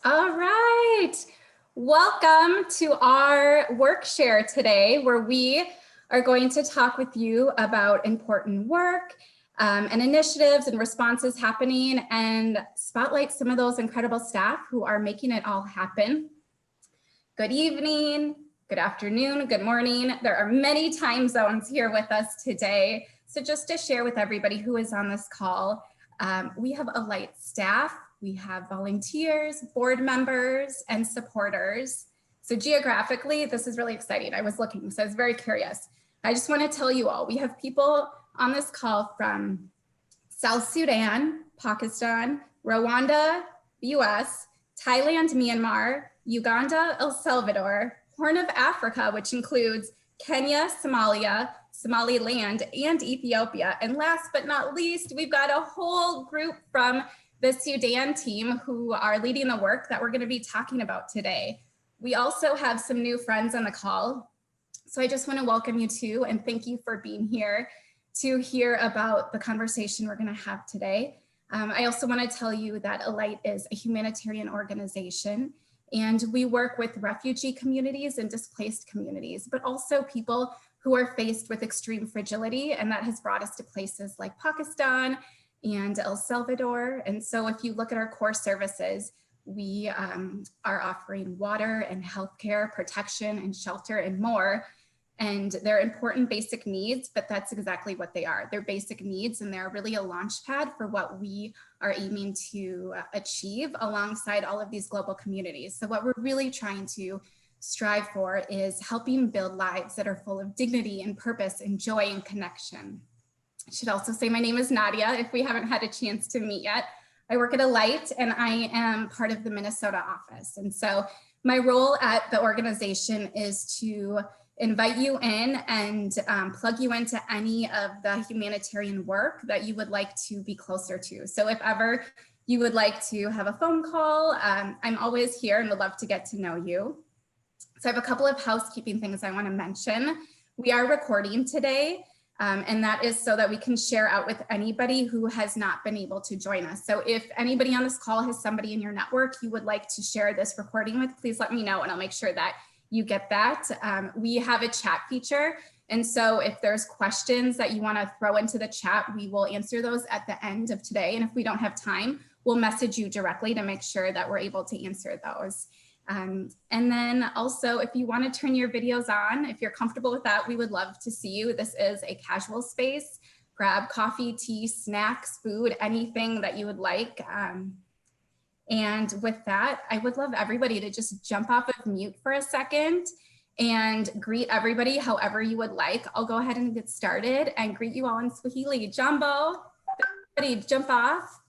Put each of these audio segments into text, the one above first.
All right, welcome to our Workshare today, where we are going to talk with you about important work and initiatives and responses happening and spotlight some of those incredible staff who are making it all happen. Good evening, good afternoon, good morning. There are many time zones here with us today. So just to share with everybody who is on this call, we have Alight staff, we have volunteers, board members, and supporters. So geographically, this is really exciting. I was looking, so I was very curious. I just want to tell you all, we have people on this call from South Sudan, Pakistan, Rwanda, the US, Thailand, Myanmar, Uganda, El Salvador, Horn of Africa, which includes Kenya, Somalia, Somaliland, and Ethiopia. And last but not least, we've got a whole group from the Sudan team who are leading the work that we're going to be talking about today. We also have some new friends on the call. So I just want to welcome you too, and thank you for being here to hear about the conversation we're going to have today. I also want to tell you that Alight is a humanitarian organization, and we work with refugee communities and displaced communities, but also people who are faced with extreme fragility, and that has brought us to places like Pakistan and El Salvador. And so if you look at our core services, we are offering water and healthcare, protection and shelter and more. And they're important basic needs, but that's exactly what they are. They're basic needs, and they're really a launch pad for what we are aiming to achieve alongside all of these global communities. So what we're really trying to strive for is helping build lives that are full of dignity and purpose and joy and connection. I should also say my name is Nadia, if we haven't had a chance to meet yet. I work at Alight, and I am part of the Minnesota office. And so my role at the organization is to invite you in and plug you into any of the humanitarian work that you would like to be closer to. So if ever you would like to have a phone call, I'm always here and would love to get to know you. So I have a couple of housekeeping things I want to mention. We are recording today, and that is so that we can share out with anybody who has not been able to join us. So if anybody on this call has somebody in your network you would like to share this recording with, please let me know and I'll make sure that you get that. We have a chat feature. And so if there's questions that you want to throw into the chat, we will answer those at the end of today. And if we don't have time, we'll message you directly to make sure that we're able to answer those. And then also, if you want to turn your videos on, if you're comfortable with that, we would love to see you. This is a casual space. Grab coffee, tea, snacks, food, anything that you would like. And with that, I would love everybody to just jump off of mute for a second and greet everybody however you would like. I'll go ahead and get started and greet you all in Swahili. Jambo, everybody jump off.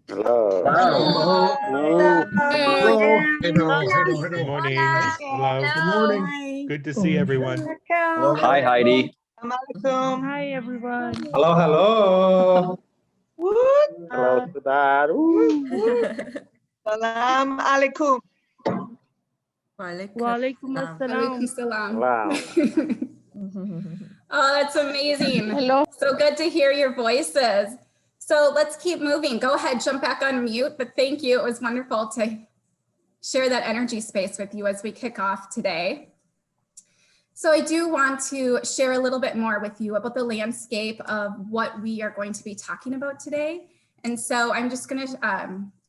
Hello. Hello. Hello. Hello. Good morning. Hello. Good morning. Good to see everyone. Hello. Hi, Heidi. Hi, everyone. Hello, hello. Hello, Sudan. Salam alaikum. Walaikum assalam. Wow. Oh, that's amazing. Hello. So good to hear your voices. So let's keep moving. Go ahead, jump back on mute, but thank you. It was wonderful to share that energy space with you as we kick off today. So I do want to share a little bit more with you about the landscape of what we are going to be talking about today. And so I'm just going to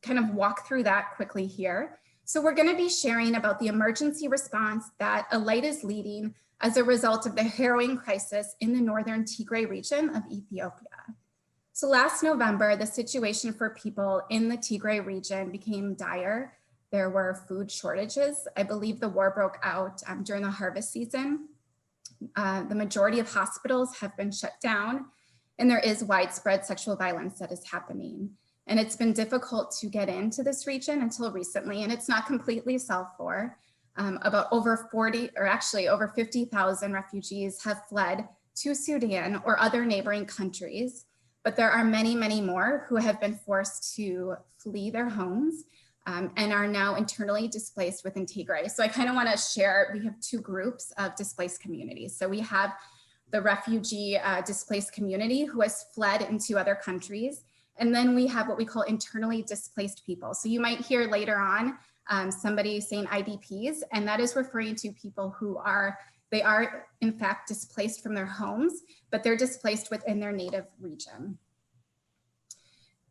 kind of walk through that quickly here. So we're going to be sharing about the emergency response that Alight is leading as a result of the harrowing crisis in the northern Tigray region of Ethiopia. So last November, the situation for people in the Tigray region became dire. There were food shortages. I believe the war broke out during the harvest season. The majority of hospitals have been shut down, and there is widespread sexual violence that is happening. And it's been difficult to get into this region until recently, and it's not completely solved for. About over 50,000 refugees have fled to Sudan or other neighboring countries, but there are many, many more who have been forced to flee their homes and are now internally displaced within Tigray. So I kind of want to share, we have two groups of displaced communities. So we have the refugee displaced community who has fled into other countries, And then we have what we call internally displaced people. So you might hear later on somebody saying IDPs, and that is referring to people who are in fact displaced from their homes, but they're displaced within their native region.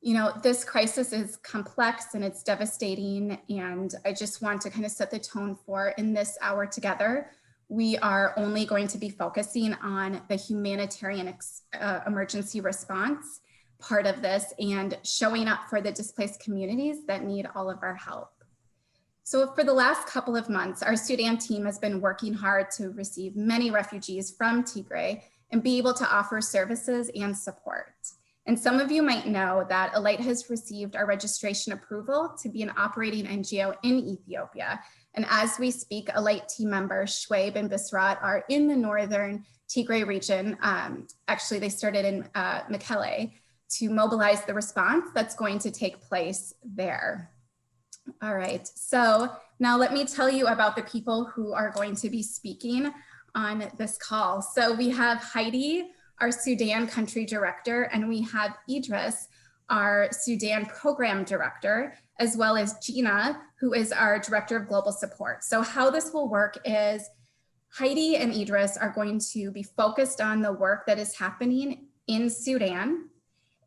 You know, this crisis is complex and it's devastating, and I just want to kind of set the tone for in this hour together. We are only going to be focusing on the humanitarian emergency response part of this and showing up for the displaced communities that need all of our help. So for the last couple of months, our Sudan team has been working hard to receive many refugees from Tigray and be able to offer services and support. And some of you might know that Alight has received our registration approval to be an operating NGO in Ethiopia. And as we speak, Alight team members Shwaib and Bisrat are in the northern Tigray region. Actually, they started in Mekelle to mobilize the response that's going to take place there. All right, so now let me tell you about the people who are going to be speaking on this call. So we have Heidi, our Sudan country director, and we have Idriss, our Sudan program director, as well as Gina, who is our director of global support. So how this will work is Heidi and Idriss are going to be focused on the work that is happening in Sudan,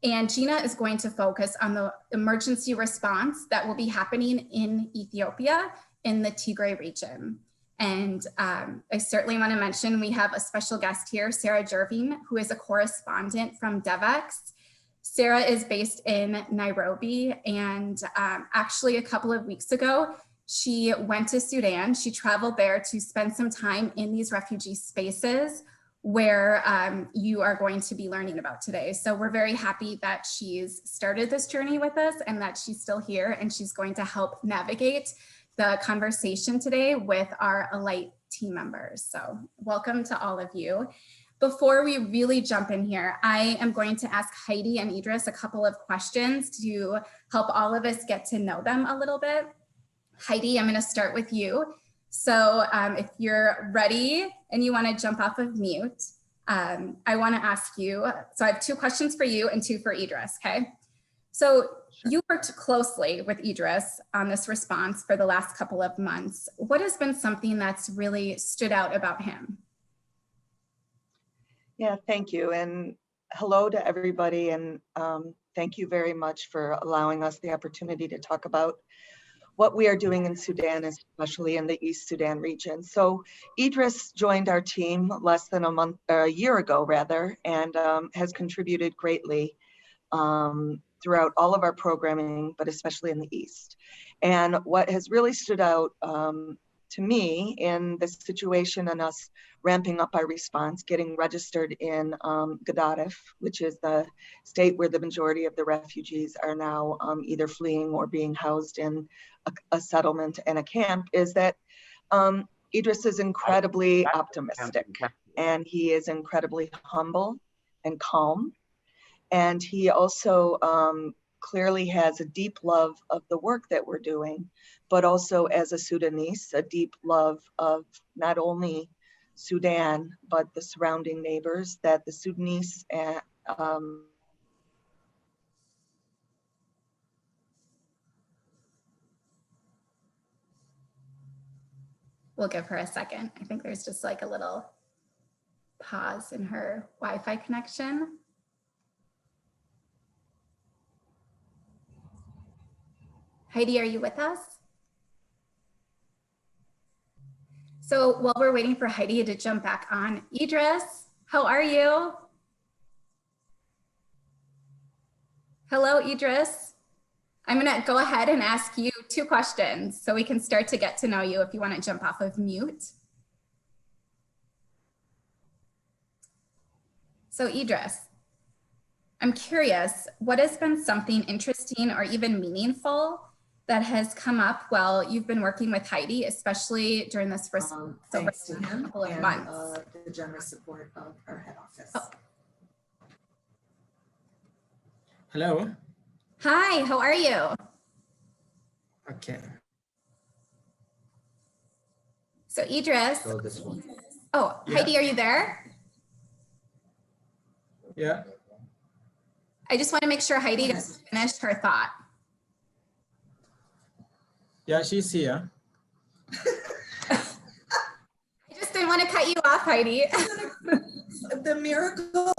and Gina is going to focus on the emergency response that will be happening in Ethiopia in the Tigray region. And I certainly want to mention we have a special guest here, Sarah Jerving, who is a correspondent from DevEx. Sarah is based in Nairobi, and actually a couple of weeks ago, she went to Sudan. She traveled there to spend some time in these refugee spaces where you are going to be learning about today. So we're very happy that she's started this journey with us and that she's still here, and she's going to help navigate the conversation today with our Alight team members. So welcome to all of you. Before we really jump in here, I am going to ask Heidi and Idriss a couple of questions to help all of us get to know them a little bit. Heidi, I'm going to start with you. So if you're ready and you want to jump off of mute, I want to ask you, so I have 2 questions for you and 2 for Idriss, okay? So you worked closely with Idriss on this response for the last couple of months. What has been something that's really stood out about him? Yeah, thank you. And hello to everybody. And thank you very much for allowing us the opportunity to talk about what we are doing in Sudan, especially in the East Sudan region. So Idriss joined our team less than a year ago, rather, and has contributed greatly throughout all of our programming, but especially in the East. And what has really stood out to me in this situation and us ramping up our response, getting registered in Gedaref, which is the state where the majority of the refugees are now either fleeing or being housed in a settlement and a camp, is that Idriss is incredibly optimistic, and he is incredibly humble and calm. And he also clearly has a deep love of the work that we're doing, but also as a Sudanese, a deep love of not only Sudan, but the surrounding neighbors that the Sudanese We'll give her a second. I think there's just like a little pause in her Wi-Fi connection. Heidi, are you with us? So while we're waiting for Heidi to jump back on, Idriss, how are you? Hello, Idriss. I'm gonna go ahead and ask you 2 questions so we can start to get to know you if you wanna jump off of mute. So Idriss, I'm curious, what has been something interesting or even meaningful that has come up while you've been working with Heidi, especially during this first couple of months? The generous support of our head office. Oh. Hello. Hi, how are you? Okay. So Idriss, So this one. oh, Yeah. Heidi, are you there? Yeah. I just want to make sure Heidi gets finished her thought. Yeah, she's here. I just didn't want to cut you off, Heidi. The miracle.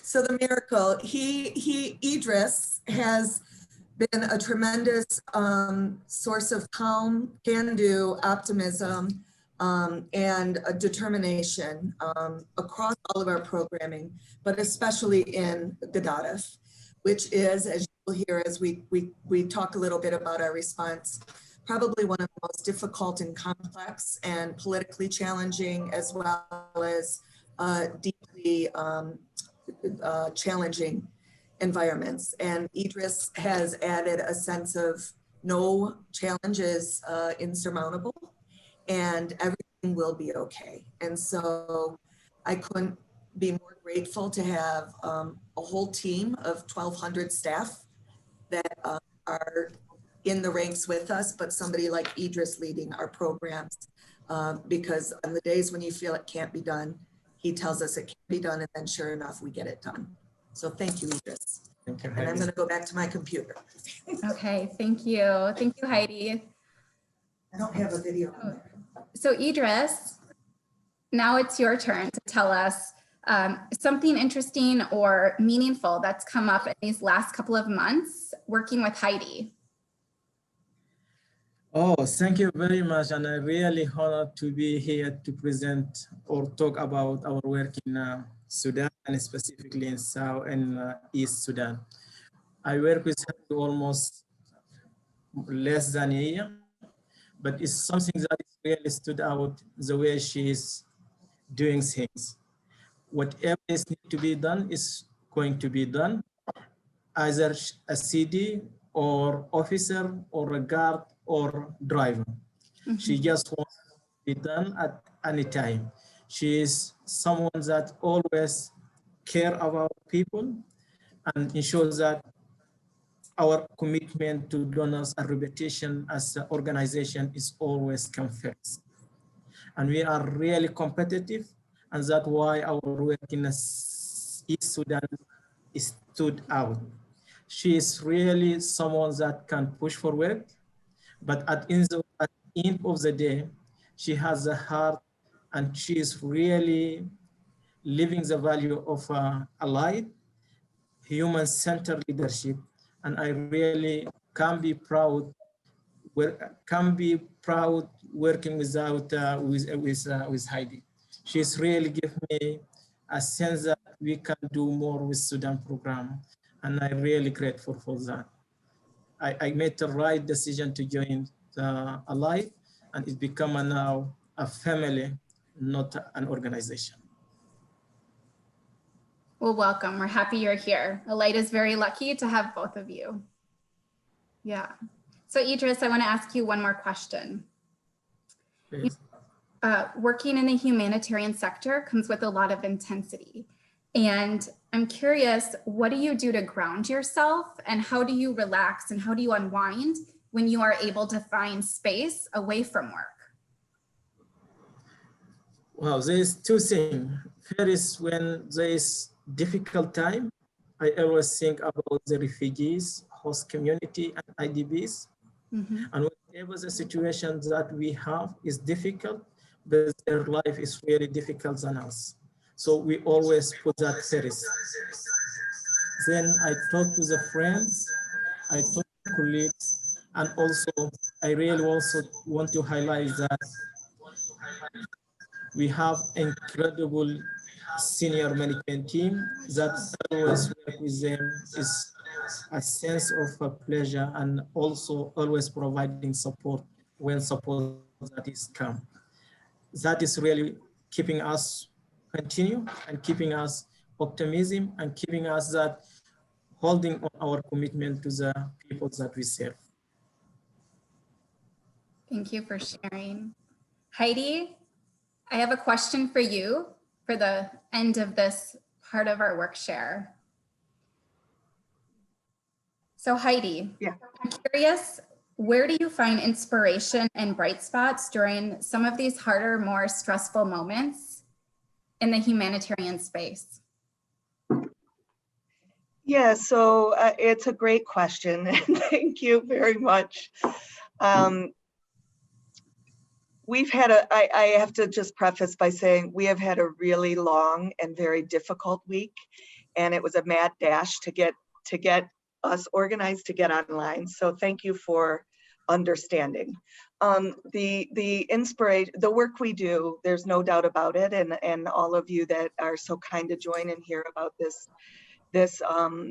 So the miracle, Idriss has been a tremendous source of calm, can-do, optimism, and a determination across all of our programming, but especially in Gedaref, which is, as you'll hear as we talk a little bit about our response, probably one of the most difficult and complex and politically challenging, as well as deeply challenging environments. And Idriss has added a sense of no challenge is insurmountable and everything will be okay. And so I couldn't be more grateful to have a whole team of 1,200 staff that are in the ranks with us, but somebody like Idriss leading our programs, because on the days when you feel it can't be done, he tells us it can be done, and then sure enough, we get it done. So thank you, Idriss. Thank you, And I'm Heidi. going to go back to my computer. Okay, thank you. Thank you, Heidi. I don't have a video on there. So Idriss, now it's your turn to tell us something interesting or meaningful that's come up in these last couple of months working with Heidi. Oh, thank you very much. And I'm really honored to be here to present or talk about our work in Sudan, and specifically in South and East Sudan. I work with her almost less than a year, but it's something that really stood out, the way she is doing things. Whatever is need to be done is going to be done, either a CD or officer or a guard or driver. She just wants to be done at any time. She is someone that always care about people and ensures that our commitment to donors and reputation as an organization is always come first. And we are really competitive, and that's why our work in East Sudan stood out. She is really someone that can push forward, but at the end of the day, she has a heart, and she is really living the value of Alight, human-centered leadership. And I really can be proud working with Heidi. She's really given me a sense that we can do more with Sudan program, and I'm really grateful for that. I made the right decision to join Alight, and it's become now a family, not an organization. Well, welcome. We're happy you're here. Alight is very lucky to have both of you. Yeah. So Idriss, I want to ask you one more question. Working in the humanitarian sector comes with a lot of intensity. And I'm curious, what do you do to ground yourself, and how do you relax and how do you unwind when you are able to find space away from work? Well, there's two things. First, when there is difficult time, I always think about the refugees, host community, and IDPs. And whenever the situation that we have is difficult, but their life is really difficult than us. So we always put that first. Then I talk to the friends, I talk to colleagues, and also I really also want to highlight that we have incredible senior management team that always work with them is a sense of pleasure, and also always providing support when support that is come. That is really keeping us continue and keeping us optimism and keeping us that holding on our commitment to the people that we serve. Thank you for sharing. Heidi, I have a question for you for the end of this part of our Workshare. So Heidi, I'm curious, where do you find inspiration and bright spots during some of these harder, more stressful moments in the humanitarian space? Yeah, so it's a great question. And thank you very much. We've had I have to just preface by saying we have had a really long and very difficult week, and it was a mad dash to get us organized to get online. So thank you for understanding. The inspiration, the work we do, there's no doubt about it, and all of you that are so kind to join and hear about this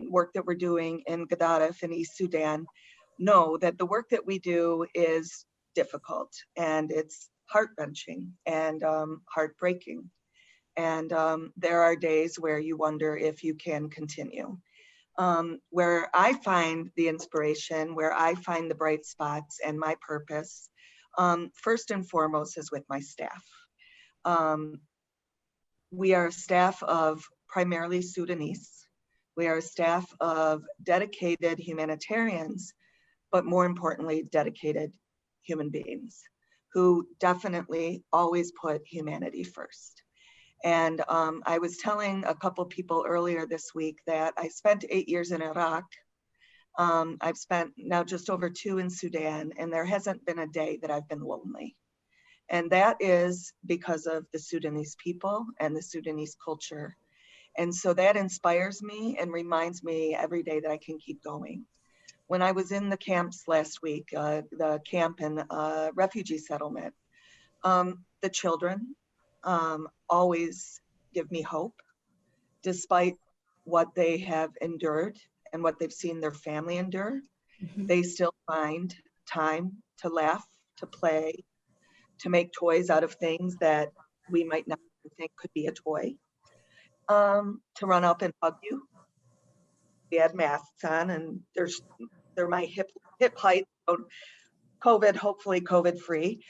work that we're doing in Gedaref in East Sudan know that the work that we do is difficult, and it's heart-wrenching and heartbreaking. And there are days where you wonder if you can continue. Where I find the inspiration, where I find the bright spots and my purpose, first and foremost is with my staff. We are a staff of primarily Sudanese. We are a staff of dedicated humanitarians, but more importantly, dedicated human beings who definitely always put humanity first. And I was telling a couple people earlier this week that I spent 8 years in Iraq. I've spent now just over 2 in Sudan, and there hasn't been a day that I've been lonely. And that is because of the Sudanese people and the Sudanese culture. And so that inspires me and reminds me every day that I can keep going. When I was in the camps last week, the camp and refugee settlement, the children always give me hope, despite what they have endured and what they've seen their family endure. Mm-hmm. They still find time to laugh, to play, to make toys out of things that we might not think could be a toy, to run up and hug you. We had masks on, and they're my hip height, so COVID, hopefully COVID free.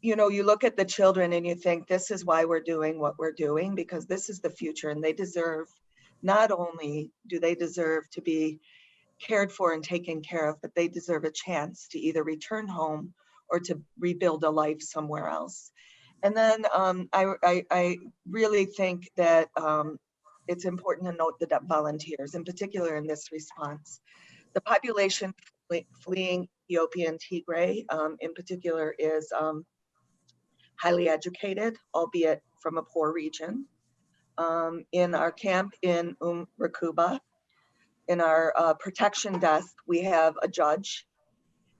You know, you look at the children and you think this is why we're doing what we're doing, because this is the future, and they deserve, not only do they deserve to be cared for and taken care of, but they deserve a chance to either return home or to rebuild a life somewhere else. And then I really think that it's important to note the volunteers, in particular in this response. The population fleeing Ethiopian Tigray in particular is highly educated, albeit from a poor region. In our camp in Rakuba, in our protection desk, we have a judge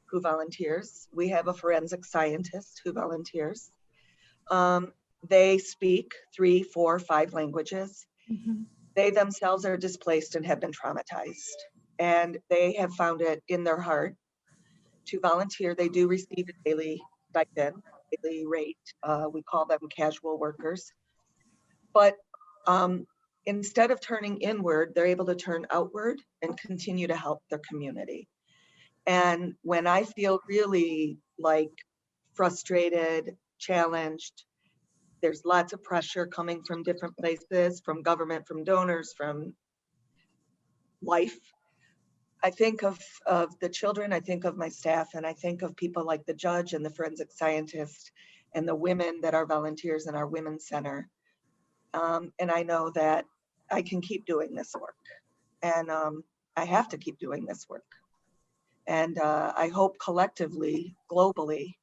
who volunteers. We have a forensic scientist who volunteers. They speak 3, 4, 5 languages. Mm-hmm. They themselves are displaced and have been traumatized. And they have found it in their heart to volunteer. They do receive a daily stipend, daily rate. We call them casual workers. But instead of turning inward, they're able to turn outward and continue to help their community. And when I feel really like frustrated, challenged, there's lots of pressure coming from different places, from government, from donors, from life. I think of the children, I think of my staff, and I think of people like the judge and the forensic scientist and the women that are volunteers in our Women's Center. And I know that I can keep doing this work, and I have to keep doing this work. And I hope collectively, globally,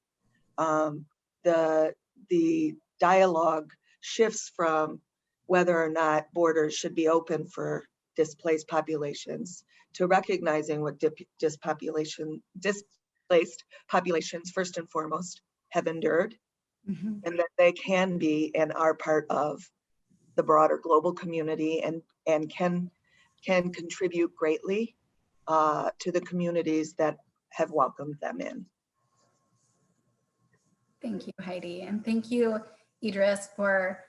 the dialogue shifts from whether or not borders should be open for displaced populations to recognizing what displaced populations first and foremost have endured, Mm-hmm. and that they can be and are part of the broader global community and can contribute greatly to the communities that have welcomed them in. Thank you, Heidi. And thank you, Idriss, for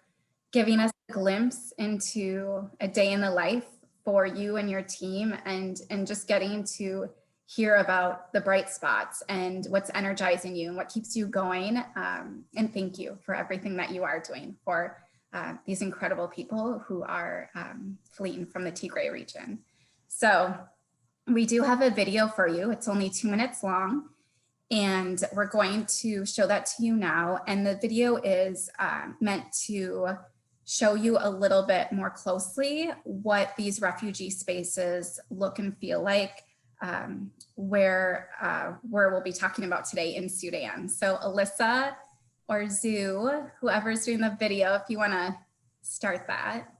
giving us a glimpse into a day in the life for you and your team, and just getting to hear about the bright spots and what's energizing you and what keeps you going. And thank you for everything that you are doing for these incredible people who are fleeing from the Tigray region. So we do have a video for you. It's only 2 minutes long, and we're going to show that to you now. And the video is meant to show you a little bit more closely what these refugee spaces look and feel like, where we'll be talking about today in Sudan. So Alyssa or Zoo, whoever's doing the video, if you want to start that.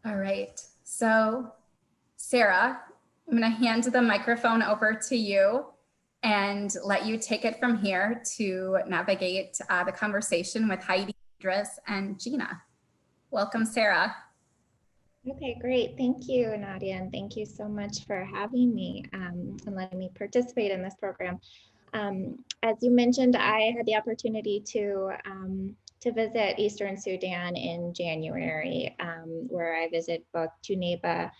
All right, so Sarah, I'm going to hand the microphone over to you and let you take it from here to navigate the conversation with Heidi, Idriss, and Gina. Welcome, Sarah. Okay, great. Thank you, Nadia, and thank you so much for having me and letting me participate in this program. As you mentioned, I had the opportunity to visit Eastern Sudan in January, where I visited both Tuneba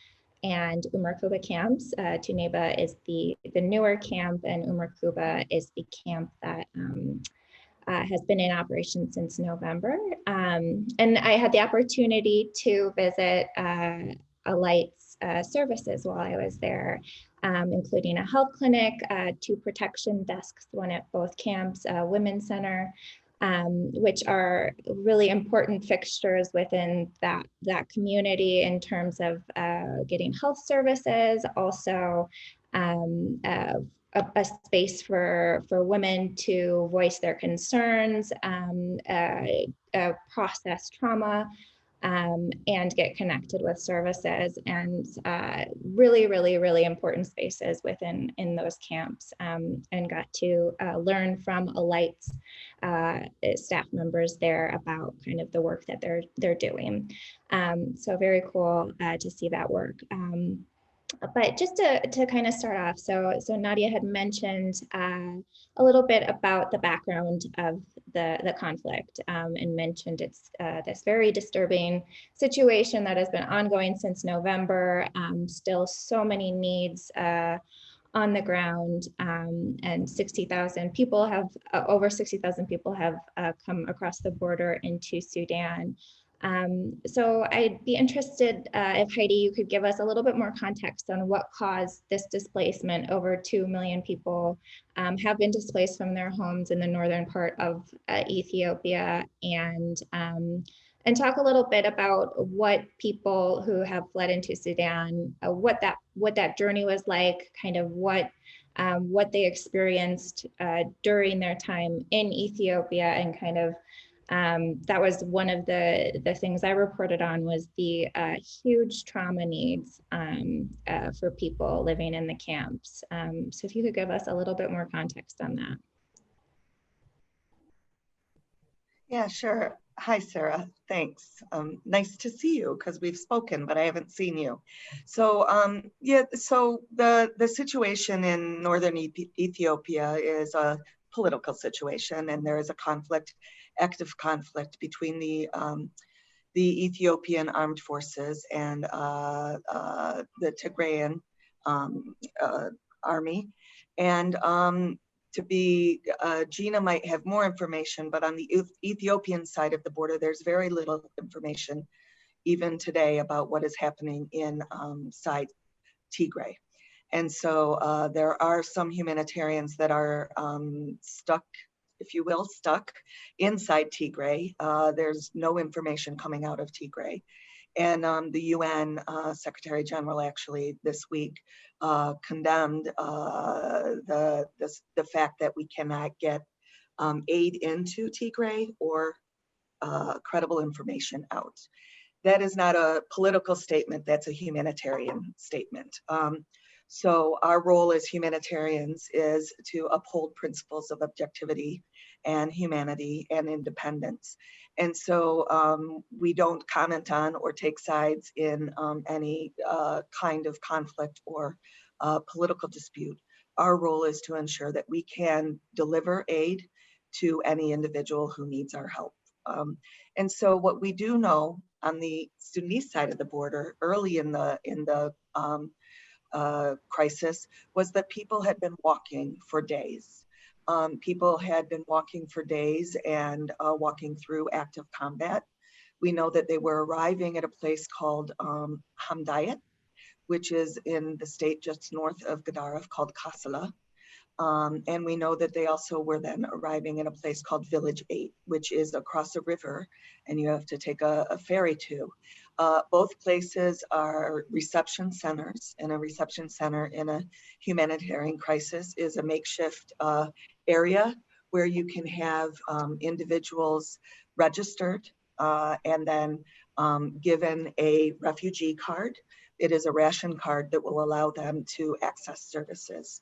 and Kuba camps. Tuneba is the newer camp, and Kuba is the camp that has been in operation since November. And I had the opportunity to visit Alight's services while I was there, including a health clinic, 2 protection desks, one at both camps, a women's center, which are really important fixtures within that community in terms of getting health services, also a space for women to voice their concerns, process trauma, and get connected with services, and really important spaces in those camps, and got to learn from Alight's staff members there about kind of the work that they're doing. So very cool to see that work. But just to kind of start off, so Nadia had mentioned a little bit about the background of the conflict, and mentioned it's this very disturbing situation that has been ongoing since November. Still so many needs on the ground, and 60,000 people have, over 60,000 people have come across the border into Sudan. So I'd be interested if Heidi, you could give us a little bit more context on what caused this displacement. Over 2 million people have been displaced from their homes in the northern part of Ethiopia, and talk a little bit about what people who have fled into Sudan, what that journey was like, kind of what they experienced during their time in Ethiopia, and kind of that was one of the things I reported on, was the huge trauma needs for people living in the camps. So if you could give us a little bit more context on that. Yeah, sure. Hi, Sarah. Thanks. Nice to see you, because we've spoken, but I haven't seen you. So yeah, so the situation in northern Ethiopia is a political situation, and there is a conflict, active conflict between the Ethiopian armed forces and the Tigrayan army. And Gina might have more information, but on the Ethiopian side of the border, there's very little information. even today about what is happening in Side Tigray. And so there are some humanitarians that are stuck, if you will, stuck inside Tigray. There's no information coming out of Tigray. And the UN Secretary General actually this week condemned the fact that we cannot get aid into Tigray or credible information out. That is not a political statement, that's a humanitarian statement. So our role as humanitarians is to uphold principles of objectivity and humanity and independence. And so we don't comment on or take sides in any kind of conflict or political dispute. Our role is to ensure that we can deliver aid to any individual who needs our help. And so what we do know on the Sudanese side of the border early in the crisis was that people had been walking for days. People had been walking for days and walking through active combat. We know that they were arriving at a place called Hamdayat, which is in the state just north of Gedaref called Kassala. And we know that they also were then arriving in a place called Village 8, which is across a river, and you have to take a ferry to. Both places are reception centers, and a reception center in a humanitarian crisis is a makeshift area where you can have individuals registered and then given a refugee card. It is a ration card that will allow them to access services.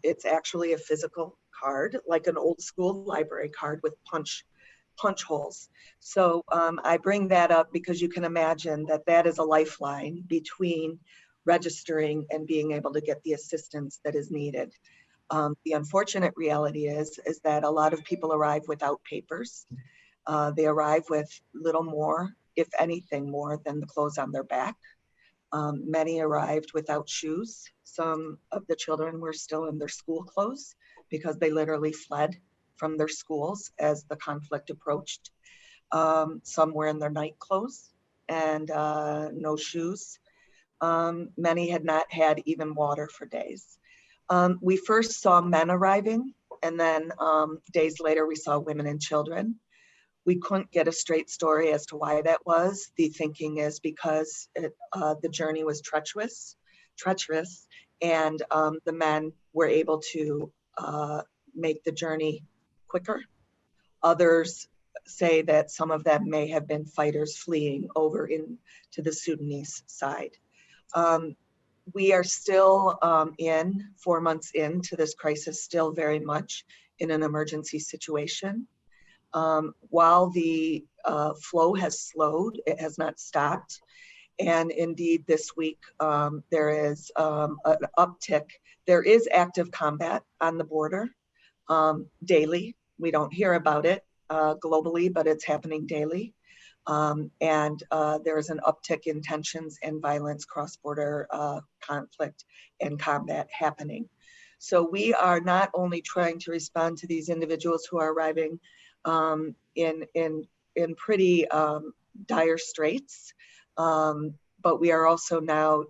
It's actually a physical card, like an old school library card with punch holes. So I bring that up because you can imagine that that is a lifeline between registering and being able to get the assistance that is needed. The unfortunate reality is that a lot of people arrive without papers. They arrive with little more, if anything more, than the clothes on their back. Many arrived without shoes. Some of the children were still in their school clothes because they literally fled from their schools as the conflict approached. Some were in their night clothes and no shoes. Many had not had even water for days. We first saw men arriving, and then days later we saw women and children. We couldn't get a straight story as to why that was. The thinking is because the journey was treacherous, and the men were able to make the journey quicker. Others say that some of them may have been fighters fleeing over into the Sudanese side. We are still 4 months into this crisis, still very much in an emergency situation. While the flow has slowed, it has not stopped. And indeed, this week, there is an uptick. There is active combat on the border daily. We don't hear about it globally, but it's happening daily. And there is an uptick in tensions and violence, cross-border conflict and combat happening. So we are not only trying to respond to these individuals who are arriving in pretty dire straits, but we are also now,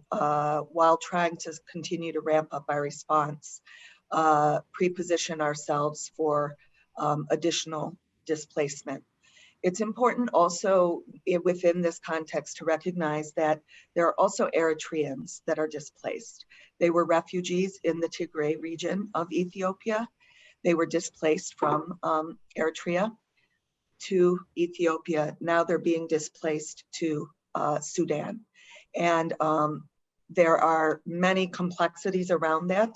while trying to continue to ramp up our response, pre-position ourselves for additional displacement. It's important also within this context to recognize that there are also Eritreans that are displaced. They were refugees in the Tigray region of Ethiopia. They were displaced from Eritrea to Ethiopia. Now they're being displaced to Sudan. And there are many complexities around that.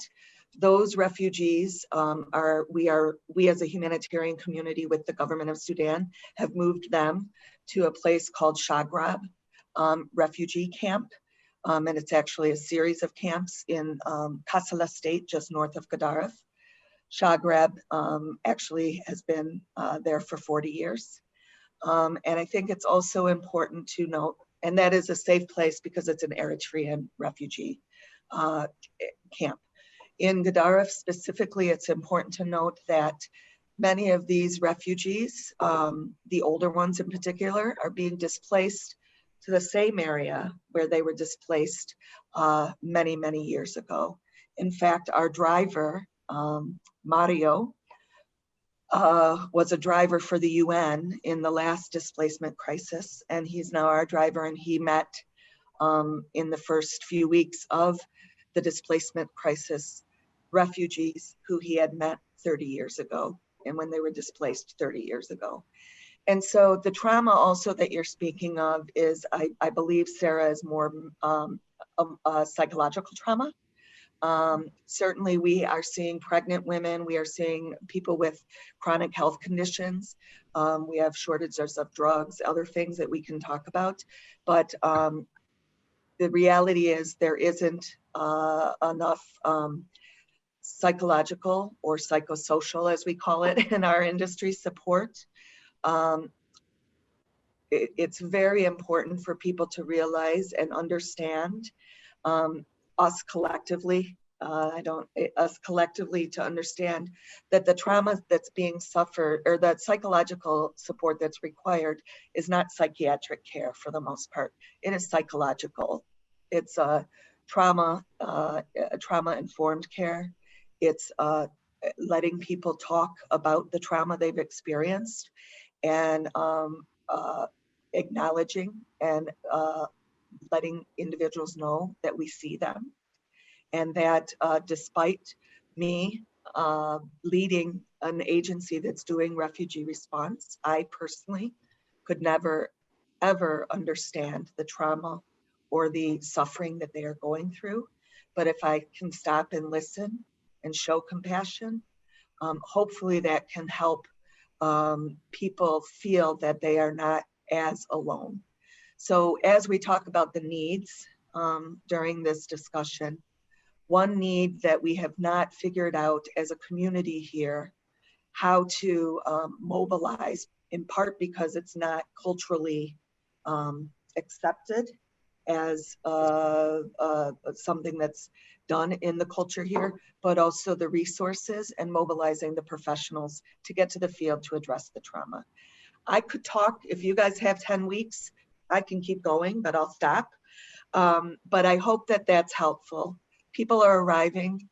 Those refugees we as a humanitarian community with the government of Sudan have moved them to a place called Shagrab refugee camp. And it's actually a series of camps in Kassala state, just north of Gedaref. Shagrab actually has been there for 40 years. And I think it's also important to note, and that is a safe place because it's an Eritrean refugee camp. In Gedaref specifically, it's important to note that many of these refugees, the older ones in particular, are being displaced to the same area where they were displaced many, many years ago. In fact, our driver, Mario, was a driver for the UN in the last displacement crisis, and he's now our driver, and he met in the first few weeks of the displacement crisis refugees who he had met 30 years ago, and when they were displaced 30 years ago. And so the trauma also that you're speaking of is, I believe, Sarah, is more a psychological trauma. Certainly we are seeing pregnant women, we are seeing people with chronic health conditions. We have shortages of drugs, other things that we can talk about. But the reality is there isn't enough psychological or psychosocial, as we call it in our industry, support. It's very important for people to realize and understand us collectively, us collectively to understand that the trauma that's being suffered, or that psychological support that's required, is not psychiatric care for the most part. It is psychological. It's trauma-informed care. It's letting people talk about the trauma they've experienced, and acknowledging and letting individuals know that we see them, and that despite me leading an agency that's doing refugee response, I personally could never, ever understand the trauma or the suffering that they are going through. But if I can stop and listen and show compassion, hopefully that can help people feel that they are not as alone. So as we talk about the needs during this discussion, one need that we have not figured out as a community here, how to mobilize, in part because it's not culturally accepted as something that's done in the culture here, but also the resources and mobilizing the professionals to get to the field to address the trauma. I could talk, if you guys have 10 weeks, I can keep going, but I'll stop. But I hope that that's helpful. People are arriving,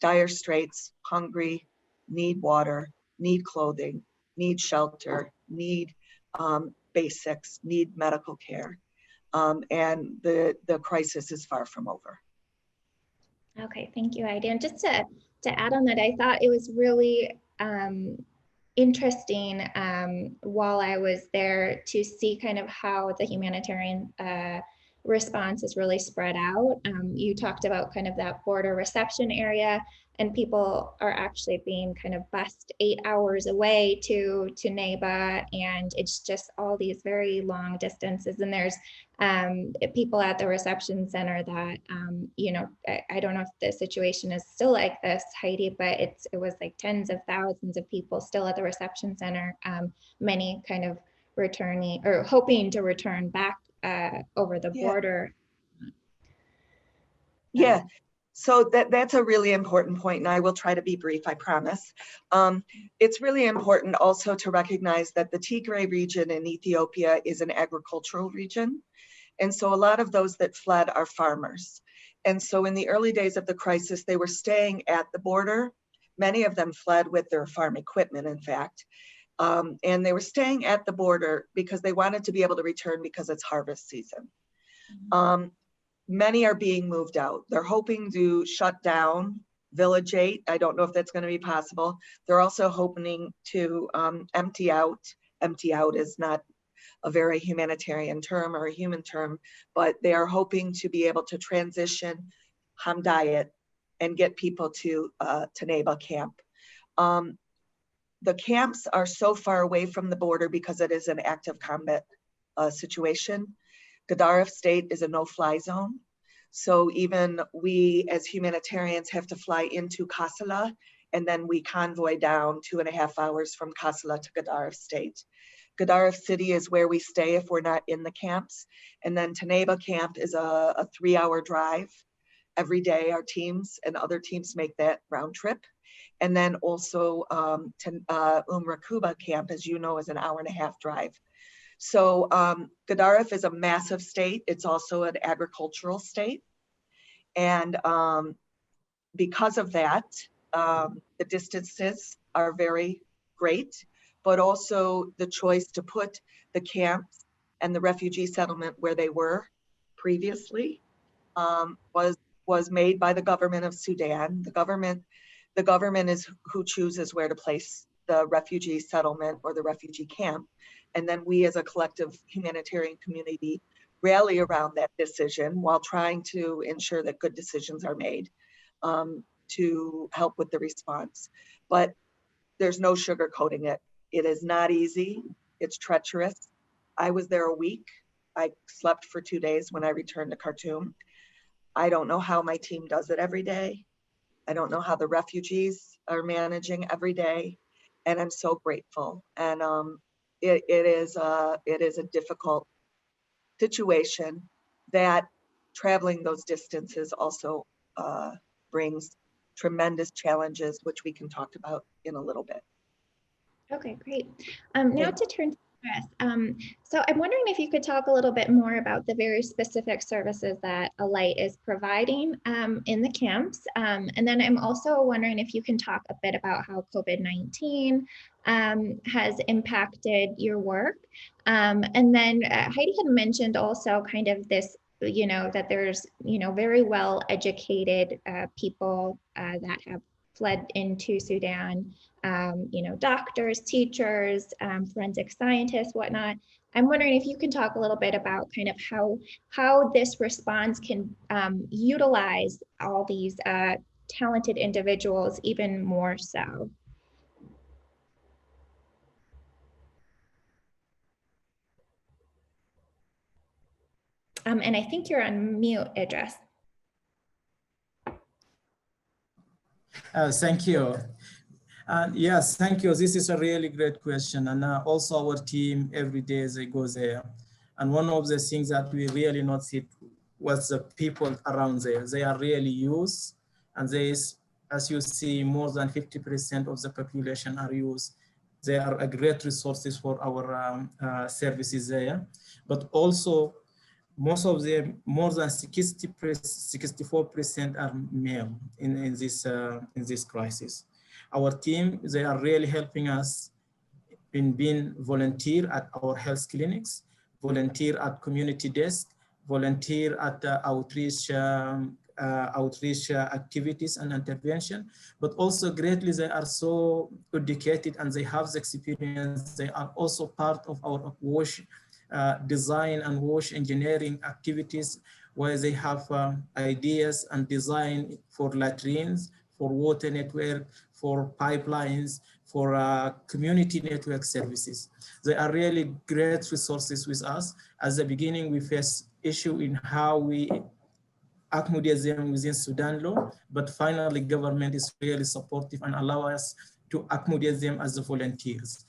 dire straits, hungry, need water, need clothing, need shelter, need basics, need medical care. And the crisis is far from over. Okay, thank you, Heidi. And just to add on that, I thought it was really interesting while I was there to see kind of how the humanitarian response is really spread out. You talked about kind of that border reception area, and people are actually being kind of bused 8 hours away to Neba, and it's just all these very long distances. And there's people at the reception center that, you know, I don't know if the situation is still like this, Heidi, but it was like tens of thousands of people still at the reception center, many kind of returning or hoping to return back over the border. Yeah, so that's a really important point, and I will try to be brief, I promise. It's really important also to recognize that the Tigray region in Ethiopia is an agricultural region. And so a lot of those that fled are farmers. And so in the early days of the crisis, they were staying at the border. Many of them fled with their farm equipment, in fact. And they were staying at the border because they wanted to be able to return because it's harvest season. Many are being moved out. They're hoping to shut down Village 8. I don't know if that's going to be possible. They're also hoping to empty out. Empty out is not a very humanitarian term or a human term, but they are hoping to be able to transition Hamdayat and get people to Neba camp. The camps are so far away from the border because it is an active combat situation. Gedaref state is a no-fly zone. So even we as humanitarians have to fly into Kassala, and then we convoy down 2.5 hours from Kassala to Gedaref state. Gedaref city is where we stay if we're not in the camps. And then Neba camp is a 3-hour drive. Every day our teams and other teams make that round trip. And then also Rakuba camp, as you know, is an 1.5-hour drive. So Gedaref is a massive state. It's also an agricultural state. And because of that, the distances are very great, but also the choice to put the camps and the refugee settlement where they were previously was made by the government of Sudan. The government is who chooses where to place the refugee settlement or the refugee camp. And then we as a collective humanitarian community rally around that decision while trying to ensure that good decisions are made to help with the response. But there's no sugarcoating it. It is not easy. It's treacherous. I was there a week. I slept for 2 days when I returned to Khartoum. I don't know how my team does it every day. I don't know how the refugees are managing every day. And I'm so grateful. And it is a difficult situation that traveling those distances also brings tremendous challenges, which we can talk about in a little bit. Okay, great. Now to turn to Idriss. So I'm wondering if you could talk a little bit more about the very specific services that Alight is providing in the camps. And then I'm also wondering if you can talk a bit about how COVID-19 has impacted your work. And then Heidi had mentioned also kind of this, that there's, very well educated people that have fled into Sudan, doctors, teachers, forensic scientists, whatnot. I'm wondering if you can talk a little bit about kind of how this response can utilize all these talented individuals even more so. And I think you're on mute, Idriss. Thank you. Yes, thank you. This is a really great question. And also our team, every day they go there. And one of the things that we really noticed was the people around there. They are really youth. And there is, as you see, more than 50% of the population are youth. They are a great resources for our services there. But also, most of them, more than 64% are male in this crisis. Our team, they are really helping us in being volunteer at our health clinics, volunteer at community desk, volunteer at outreach activities and intervention, but also greatly they are so educated and they have the experience. They are also part of our WASH design and WASH engineering activities, where they have ideas and design for latrines, for water network, for pipelines, for community network services. They are really great resources with us. At the beginning, we faced issue in how we accommodate them within Sudan law, but finally government is really supportive and allow us to accommodate them as the volunteers.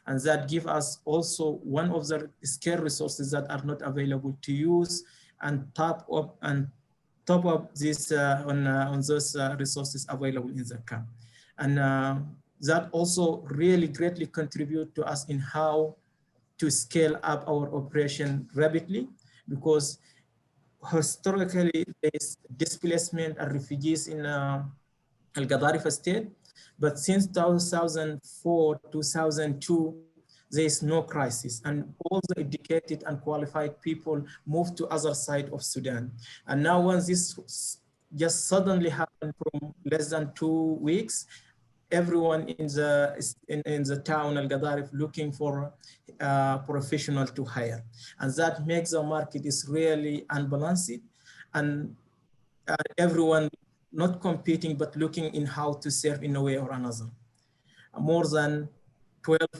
And that give us also one of the scarce resources that are not available to use and top up this on those resources available in the camp. And that also really greatly contribute to us in how to scale up our operation rapidly, because historically there's displacement and refugees in Gedaref state, but since 2004, 2002, there is no crisis, and all the educated and qualified people moved to other side of Sudan. And now when this just suddenly happened from less than 2 weeks, everyone in the town Al Gedaref looking for a professional to hire, and that makes the market is really unbalanced, and everyone not competing but looking in how to serve in a way or another. More than 20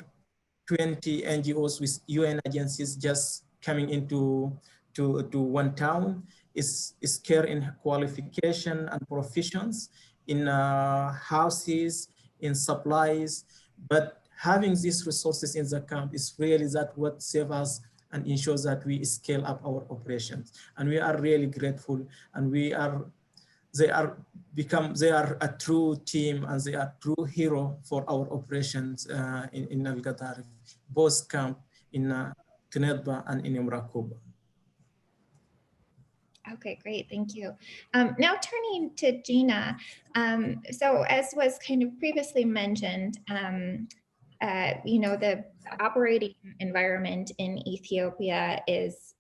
NGOs with UN agencies just coming into one town is scarce in qualification and professions, in houses, in supplies, but having these resources in the camp is really that what saves us and ensures that we scale up our operations. And we are really grateful, and they are a true team, and they are true hero for our operations in Al Gedaref, both camp in Knedba and Inimrakuba. Okay, great, thank you. Now turning to Gina. So as was kind of previously mentioned, you know, the operating environment in Ethiopia is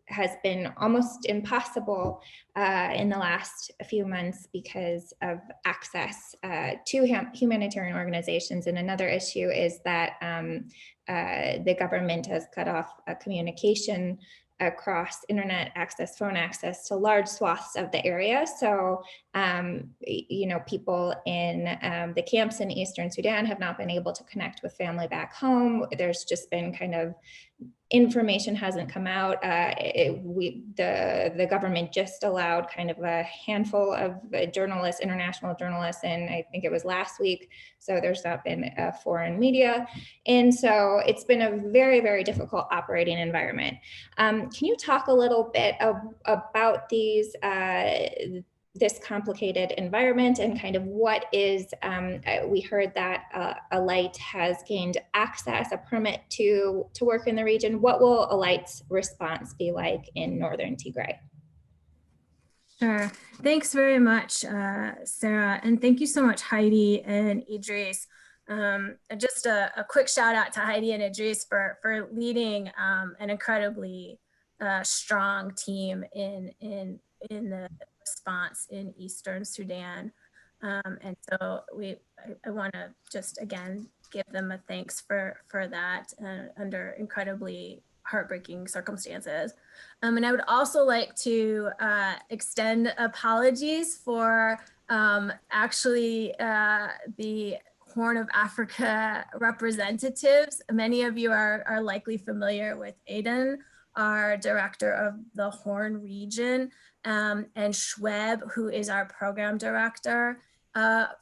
has been almost impossible in the last few months because of access to humanitarian organizations. And another issue is that the government has cut off communication across internet access, phone access to large swaths of the area. So, you know, people in the camps in Eastern Sudan have not been able to connect with family back home. There's just been kind of information hasn't come out. The government just allowed kind of a handful of journalists, international journalists, and I think it was last week. So there's not been foreign media. And so it's been a very, very difficult operating environment. Can you talk a little bit about these this complicated environment and kind of what is, we heard that Alight has gained access, a permit to work in the region. What will Alight's response be like in Northern Tigray? Sure. Thanks very much, Sarah. And thank you so much, Heidi and Idriss. Just a quick shout out to Heidi and Idriss for leading an incredibly strong team in the response in Eastern Sudan. And so I want to just again give them a thanks for that under incredibly heartbreaking circumstances. And I would also like to extend apologies for actually the Horn of Africa representatives. Many of you are likely familiar with Aiden, our director of the Horn region, and Schweb, who is our program director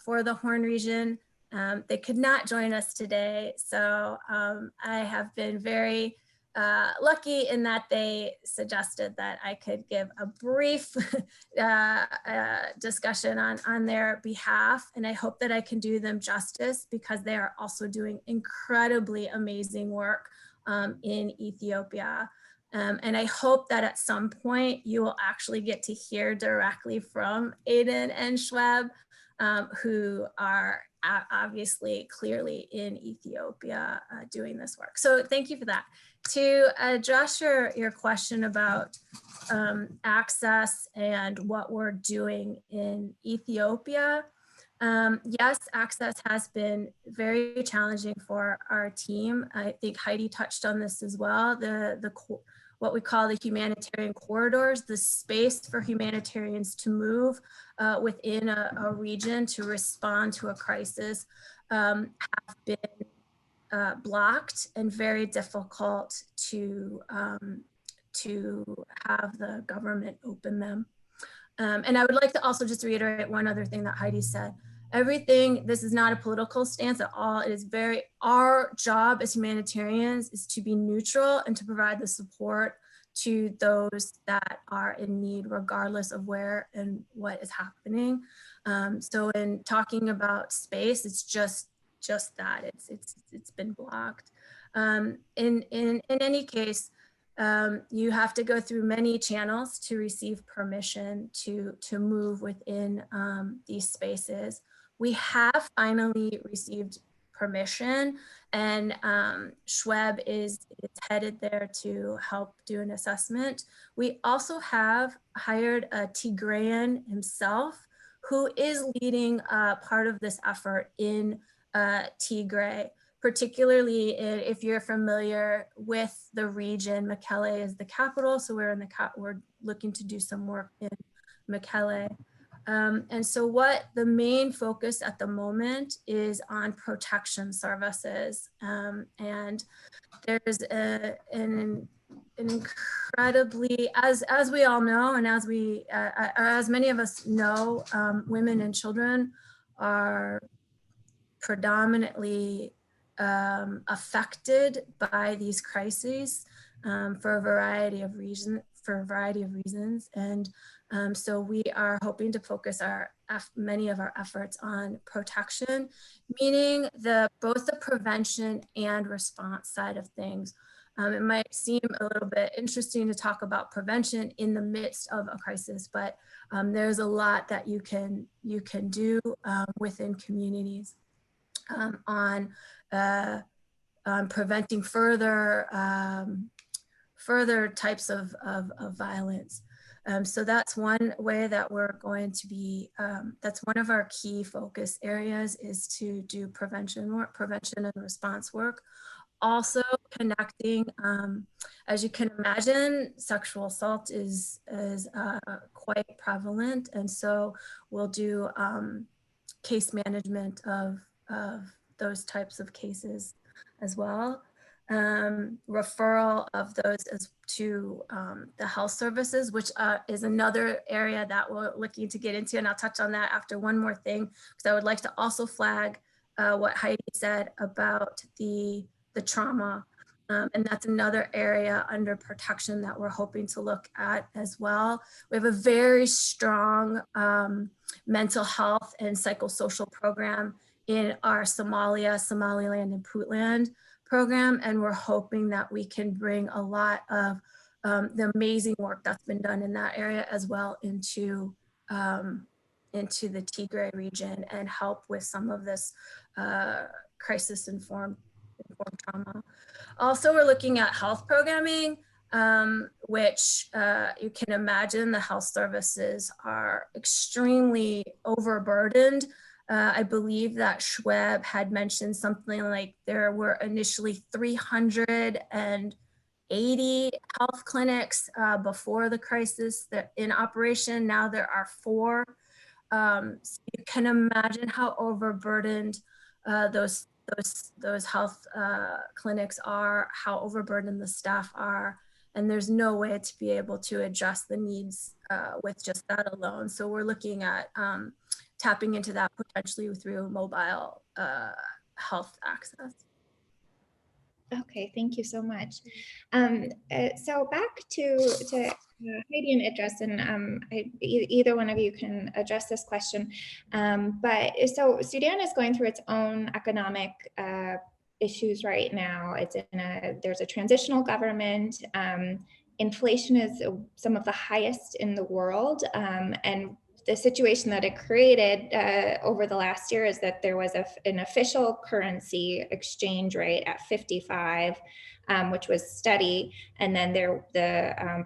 for the Horn region. They could not join us today. So I have been very lucky in that they suggested that I could give a brief discussion on their behalf. And I hope that I can do them justice because they are also doing incredibly amazing work in Ethiopia. And I hope that at some point you will actually get to hear directly from Aiden and Schweb, who are obviously clearly in Ethiopia doing this work. So thank you for that. To address your question about access and what we're doing in Ethiopia, yes, access has been very challenging for our team. I think Heidi touched on this as well. What we call the humanitarian corridors, the space for humanitarians to move within a region to respond to a crisis have been blocked and very difficult to have the government open them. And I would like to also just reiterate one other thing that Heidi said. This is not a political stance at all. It is our job as humanitarians is to be neutral and to provide the support to those that are in need, regardless of where and what is happening. So in talking about space, it's just that it's been blocked. In any case, you have to go through many channels to receive permission to move within these spaces. We have finally received permission, and Schweb is headed there to help do an assessment. We also have hired a Tigrayan himself, who is leading part of this effort in Tigray, particularly if you're familiar with the region. Mekelle is the capital, so we're looking to do some work in Mekelle. And so what the main focus at the moment is on protection services. And there's an incredibly, as we all know, and as many of us know, women and children are predominantly affected by these crises for a variety of reasons. And so we are hoping to focus many of our efforts on protection, meaning both the prevention and response side of things. It might seem a little bit interesting to talk about prevention in the midst of a crisis, but there's a lot that you can do within communities on preventing further types of violence. So that's one way that we're going to be, that's one of our key focus areas, is to do prevention and response work. Also connecting, as you can imagine, sexual assault is quite prevalent. And so we'll do case management of those types of cases as well. Referral of those to the health services, which is another area that we're looking to get into. And I'll touch on that after one more thing, because I would like to also flag what Heidi said about the trauma. And that's another area under protection that we're hoping to look at as well. We have a very strong mental health and psychosocial program in our Somaliland, and Puntland program. And we're hoping that we can bring a lot of the amazing work that's been done in that area as well into the Tigray region, and help with some of this crisis-informed trauma. Also, we're looking at health programming, which you can imagine the health services are extremely overburdened. I believe that Schweb had mentioned something like there were initially 380 health clinics before the crisis that in operation. Now there are 4. So you can imagine how overburdened those health clinics are, how overburdened the staff are, and there's no way to be able to address the needs with just that alone. So we're looking at tapping into that potentially through mobile health access. Okay, thank you so much. So back to Heidi and Idriss, and either one of you can address this question. But so Sudan is going through its own economic issues right now. There's a transitional government. Inflation is some of the highest in the world, and the situation that it created over the last year is that there was an official currency exchange rate at 55, which was steady, and then the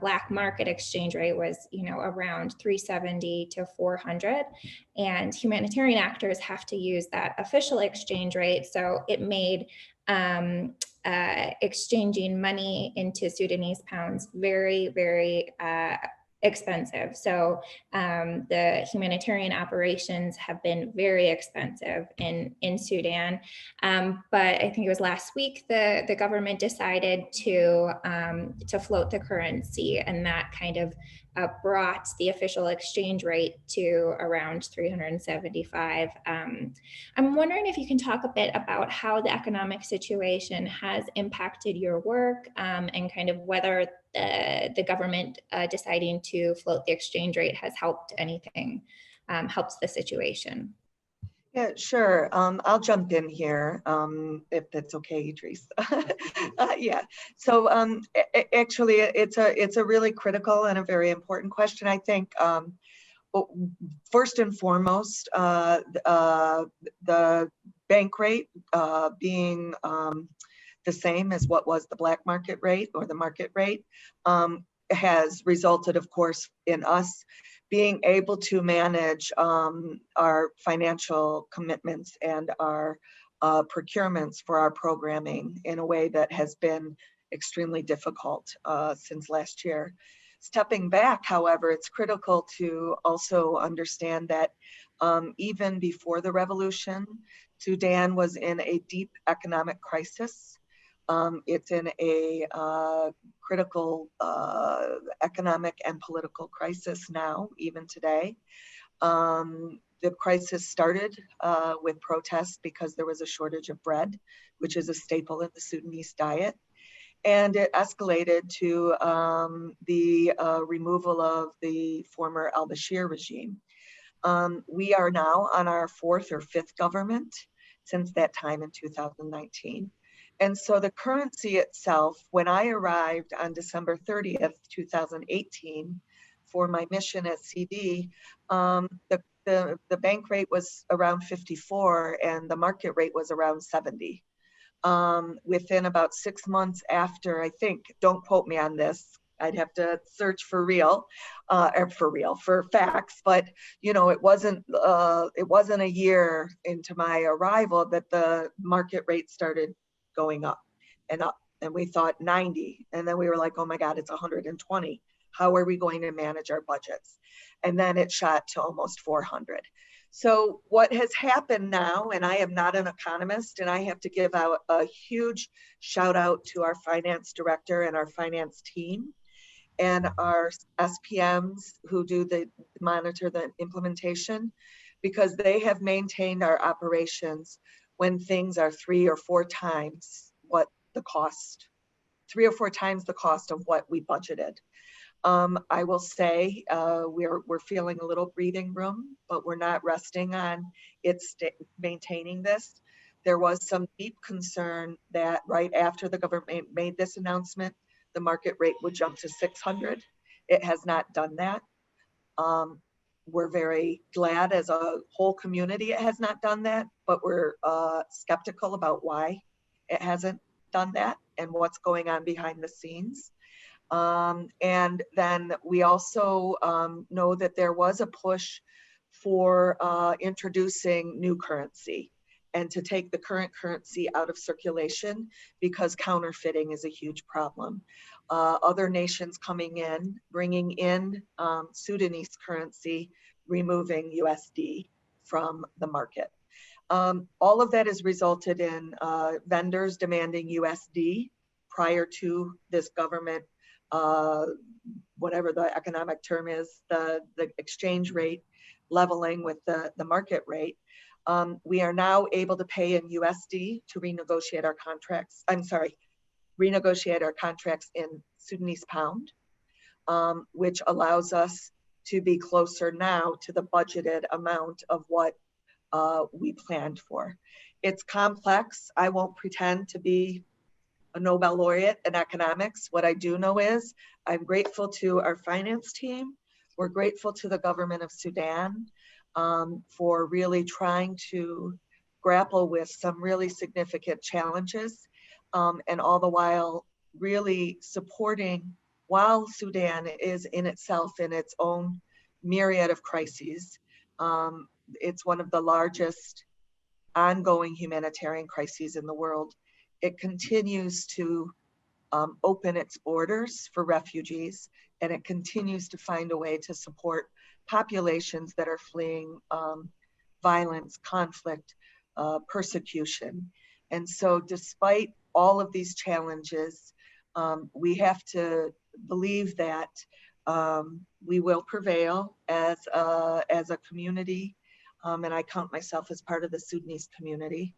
black market exchange rate was, around 370 to 400, and humanitarian actors have to use that official exchange rate. So it made exchanging money into Sudanese pounds very, very expensive. So the humanitarian operations have been very expensive in Sudan. But I think it was last week the government decided to float the currency, and that kind of brought the official exchange rate to around 375. I'm wondering if you can talk a bit about how the economic situation has impacted your work, and kind of whether the government deciding to float the exchange rate has helped anything, helps the situation. Yeah, sure. I'll jump in here if that's okay, Idriss. Yeah. So actually, it's a really critical and a very important question. I think first and foremost, the bank rate being the same as what was the black market rate or the market rate has resulted, of course, in us being able to manage our financial commitments and our procurements for our programming in a way that has been extremely difficult since last year. Stepping back, however, it's critical to also understand that even before the revolution, Sudan was in a deep economic crisis. It's in a critical economic and political crisis now, even today. The crisis started with protests because there was a shortage of bread, which is a staple in the Sudanese diet. And it escalated to the removal of the former al-Bashir regime. We are now on our 4th or 5th government since that time in 2019. And so the currency itself, when I arrived on December 30th, 2018, for my mission at CD, the bank rate was around 54 and the market rate was around 70. Within about 6 months after, I think, don't quote me on this, I'd have to search for facts, but you know, it wasn't a year into my arrival that the market rate started going up, and we thought 90, and then we were like, oh my God, it's 120. How are we going to manage our budgets? And then it shot to almost 400. So what has happened now, and I am not an economist, and I have to give out a huge shout out to our finance director and our finance team and our SPMs who do monitor the implementation, because they have maintained our operations when things are 3 or 4 times what the cost, 3 or 4 times the cost of what we budgeted. I will say we're feeling a little breathing room, but we're not resting on maintaining this. There was some deep concern that right after the government made this announcement, the market rate would jump to 600. It has not done that. We're very glad as a whole community it has not done that, but we're skeptical about why it hasn't done that and what's going on behind the scenes. And then we also know that there was a push for introducing new currency and to take the current currency out of circulation because counterfeiting is a huge problem. Other nations coming in, bringing in Sudanese currency, removing USD from the market. All of that has resulted in vendors demanding USD prior to this government, whatever the economic term is, the exchange rate leveling with the market rate. We are now able to pay in USD to renegotiate our contracts. Renegotiate our contracts in Sudanese pound, which allows us to be closer now to the budgeted amount of what we planned for. It's complex. I won't pretend to be a Nobel laureate in economics. What I do know is I'm grateful to our finance team. We're grateful to the government of Sudan for really trying to grapple with some really significant challenges and all the while really supporting while Sudan is in itself in its own myriad of crises. It's one of the largest ongoing humanitarian crises in the world. It continues to open its borders for refugees, and it continues to find a way to support populations that are fleeing violence, conflict, persecution. And so despite all of these challenges, we have to believe that we will prevail as a community, and I count myself as part of the Sudanese community.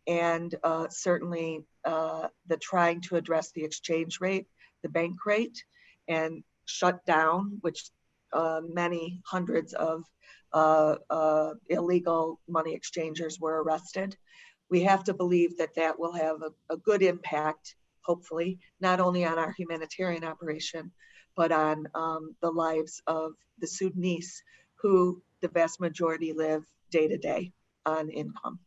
And certainly the trying to address the exchange rate, the bank rate, and shut down, which many hundreds of illegal money exchangers were arrested. We have to believe that that will have a good impact, hopefully, not only on our humanitarian operation, but on the lives of the Sudanese, who the vast majority live day to day on income.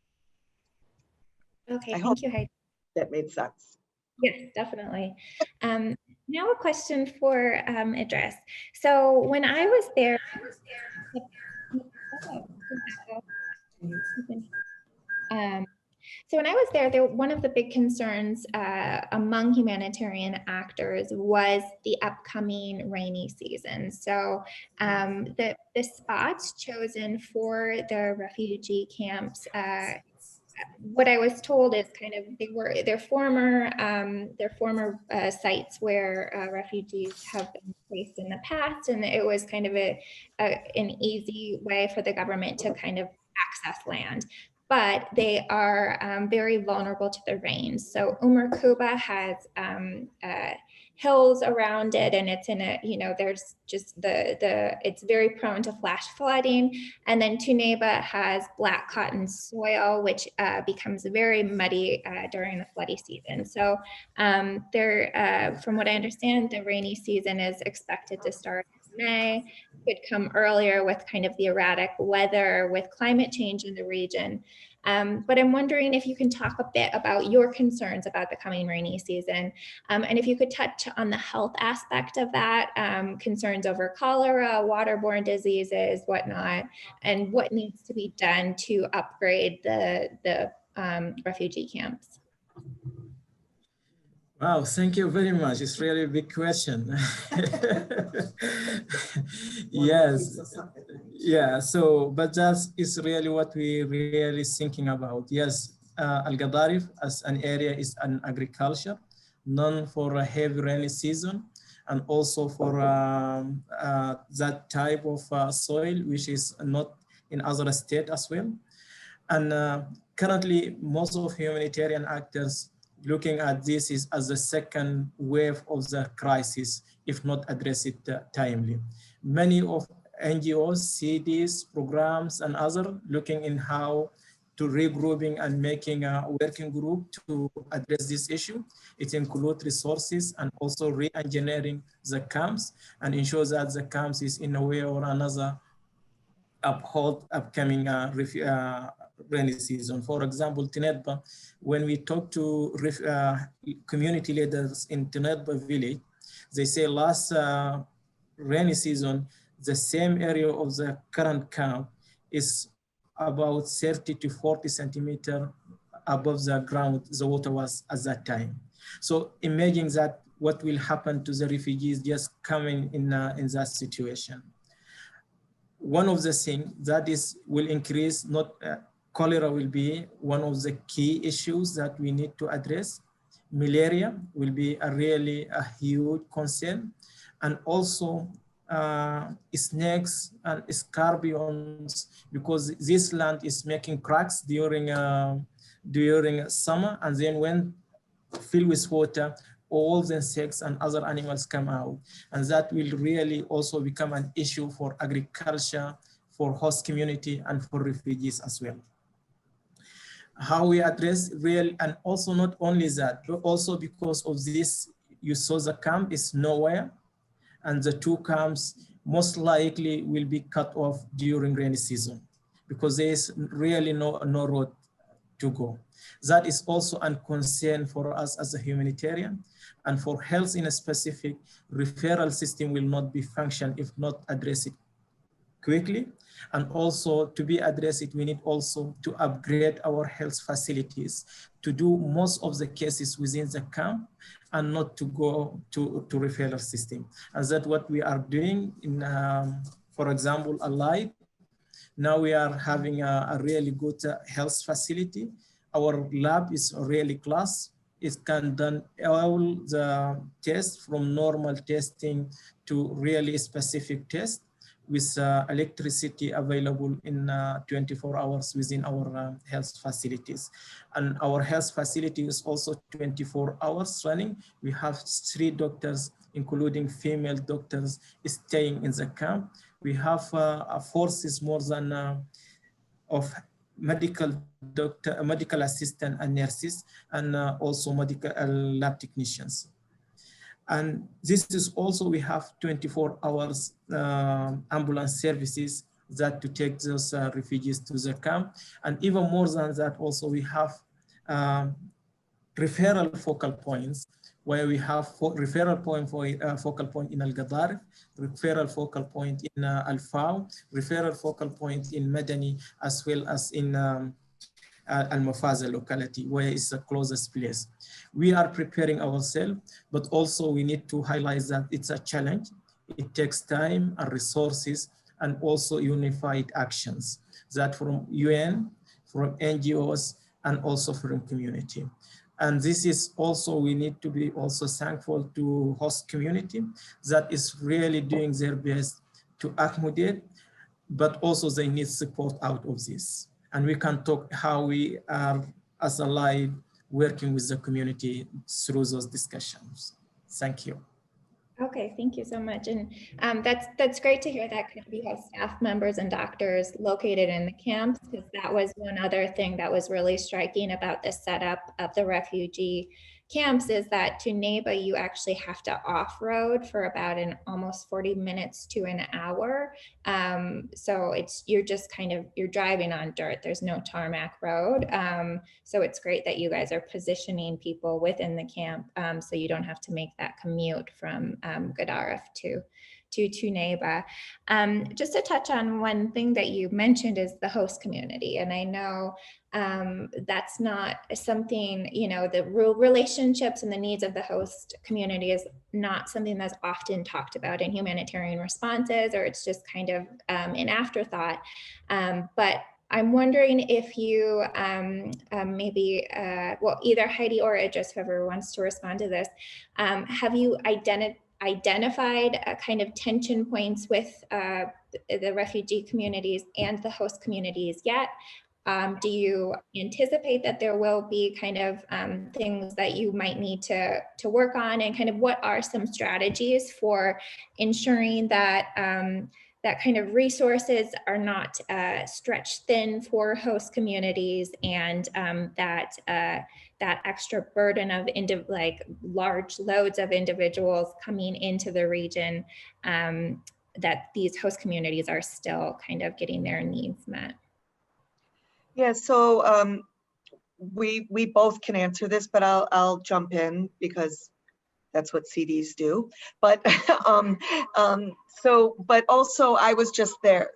Okay, I thank you, Heidi. That made sense. Yes, definitely. Now a question for Idriss. So when I was there, one of the big concerns among humanitarian actors was the upcoming rainy season. So the spots chosen for the refugee camps, what I was told is kind of their former sites where refugees have been placed in the past, and it was kind of an easy way for the government to kind of access land. But they are very vulnerable to the rains. So Kuba has hills around it, and it's in a, you know, there's just it's very prone to flash flooding. And then Tuneba has black cotton soil, which becomes very muddy during the floody season. So from what I understand, the rainy season is expected to start in May. Could come earlier with kind of the erratic weather with climate change in the region. But I'm wondering if you can talk a bit about your concerns about the coming rainy season. And if you could touch on the health aspect of that, concerns over cholera, waterborne diseases, whatnot, and what needs to be done to upgrade the refugee camps. Wow, thank you very much. It's really a big question. Yes, yeah, so, but that is really what we really thinking about. Yes, Gedaref as an area is an agriculture, known for a heavy rainy season, and also for that type of soil, which is not in other states as well. And currently, most of humanitarian actors looking at this is as the second wave of the crisis, if not address it timely. Many of NGOs, CDs, programs, and other looking in how to regrouping and making a working group to address this issue. It includes resources and also re-engineering the camps and ensure that the camps is in a way or another uphold upcoming rainy season. For example, Tinedba, when we talk to community leaders in Tinedba village, they say last rainy season, the same area of the current camp is about 30 to 40 centimeter above the ground, the water was at that time. So imagine that what will happen to the refugees just coming in that situation. One of the things that is will increase, not cholera will be one of the key issues that we need to address. Malaria will be really a huge concern. And also snakes and scorpions, because this land is making cracks during summer, and then when filled with water, all the insects and other animals come out. And that will really also become an issue for agriculture, for host community, and for refugees as well. How we address and also not only that, but also because of this, you saw the camp is nowhere, and the two camps most likely will be cut off during rainy season because there is really no road to go. That is also a concern for us as a humanitarian, and for health in a specific, referral system will not be function if not address it quickly. And also to be addressed, we need also to upgrade our health facilities to do most of the cases within the camp and not to go to referral system. And that's what we are doing in, for example, Alight. Now we are having a really good health facility. Our lab is really class. It can done all the tests from normal testing to really specific tests with electricity available in 24 hours within our health facilities. And our health facility is also 24 hours running. We have 3 doctors, including female doctors, staying in the camp. We have forces more than of medical assistant and nurses, and also medical lab technicians. And this is also, we have 24 hours ambulance services that to take those refugees to the camp. And even more than that, also we have referral focal points, where we have referral point for focal point in Gedaref, referral focal point in Al-Faw, referral focal point in Medani, as well as in Al-Mafaza locality, where it's the closest place. We are preparing ourselves, but also we need to highlight that it's a challenge. It takes time and resources, and also unified actions that from UN, from NGOs, and also from community. And this is also, we need to be also thankful to host community that is really doing their best to accommodate, but also they need support out of this. And we can talk how we are as Alight working with the community through those discussions. Thank you. Okay, thank you so much. And that's great to hear that you have staff members and doctors located in the camps, because that was one other thing that was really striking about the setup of the refugee camps, is that to Neba, you actually have to off-road for about almost 40 minutes to an hour. So you're just you're driving on dirt. There's no tarmac road. So it's great that you guys are positioning people within the camp, so you don't have to make that commute from Gedaref to Neba. Just to touch on one thing that you mentioned is the host community. And I know that's not something, the relationships and the needs of the host community is not something that's often talked about in humanitarian responses, or it's just kind of an afterthought. But I'm wondering if you maybe, well, either Heidi or Idriss, whoever wants to respond to this, have you identified kind of tension points with the refugee communities and the host communities yet? Do you anticipate that there will be kind of things that you might need to work on, and kind of what are some strategies for ensuring that that kind of resources are not stretched thin for host communities, and that extra burden of large loads of individuals coming into the region, that these host communities are still kind of getting their needs met? Yeah, so we both can answer this, but I'll jump in because that's what CDs do. But but also I was just there.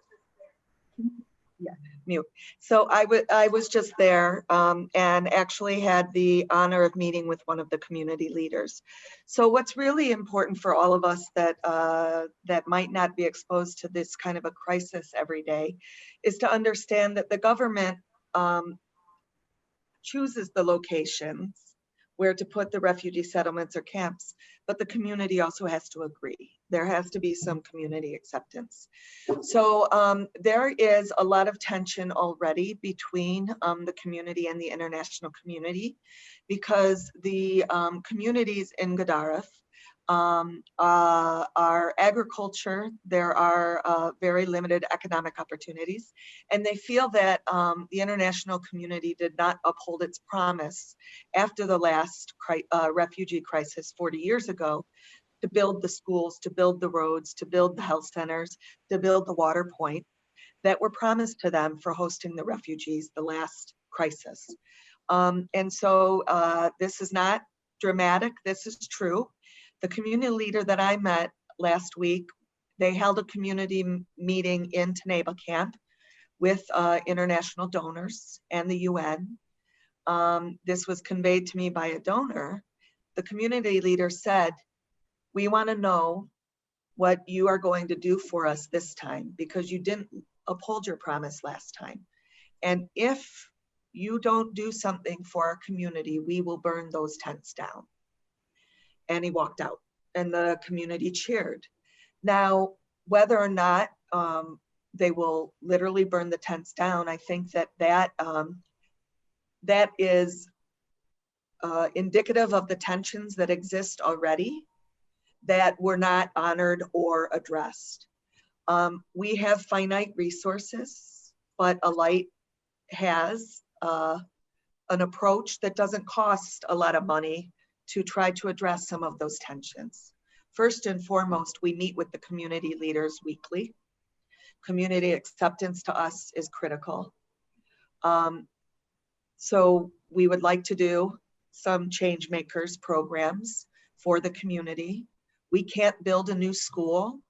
Yeah, mute. So I was just there and actually had the honor of meeting with one of the community leaders. So what's really important for all of us that that might not be exposed to this kind of a crisis every day is to understand that the government chooses the locations where to put the refugee settlements or camps, but the community also has to agree. There has to be some community acceptance. So there is a lot of tension already between the community and the international community, because the communities in Gedaref are agriculture. There are very limited economic opportunities, and they feel that the international community did not uphold its promise after the last refugee crisis 40 years ago to build the schools, to build the roads, to build the health centers, to build the water point that were promised to them for hosting the refugees the last crisis. And so this is not dramatic, this is true. The community leader that I met last week, they held a community meeting in Neba camp with international donors and the UN. This was conveyed to me by a donor. The community leader said, "We want to know what you are going to do for us this time, because you didn't uphold your promise last time. And if you don't do something for our community, we will burn those tents down." And he walked out, and the community cheered. Now, whether or not they will literally burn the tents down, I think that is indicative of the tensions that exist already that were not honored or addressed. We have finite resources, but Alight has an approach that doesn't cost a lot of money to try to address some of those tensions. First and foremost, we meet with the community leaders weekly. Community acceptance to us is critical. So we would like to do some change makers programs for the community. We can't build a new school,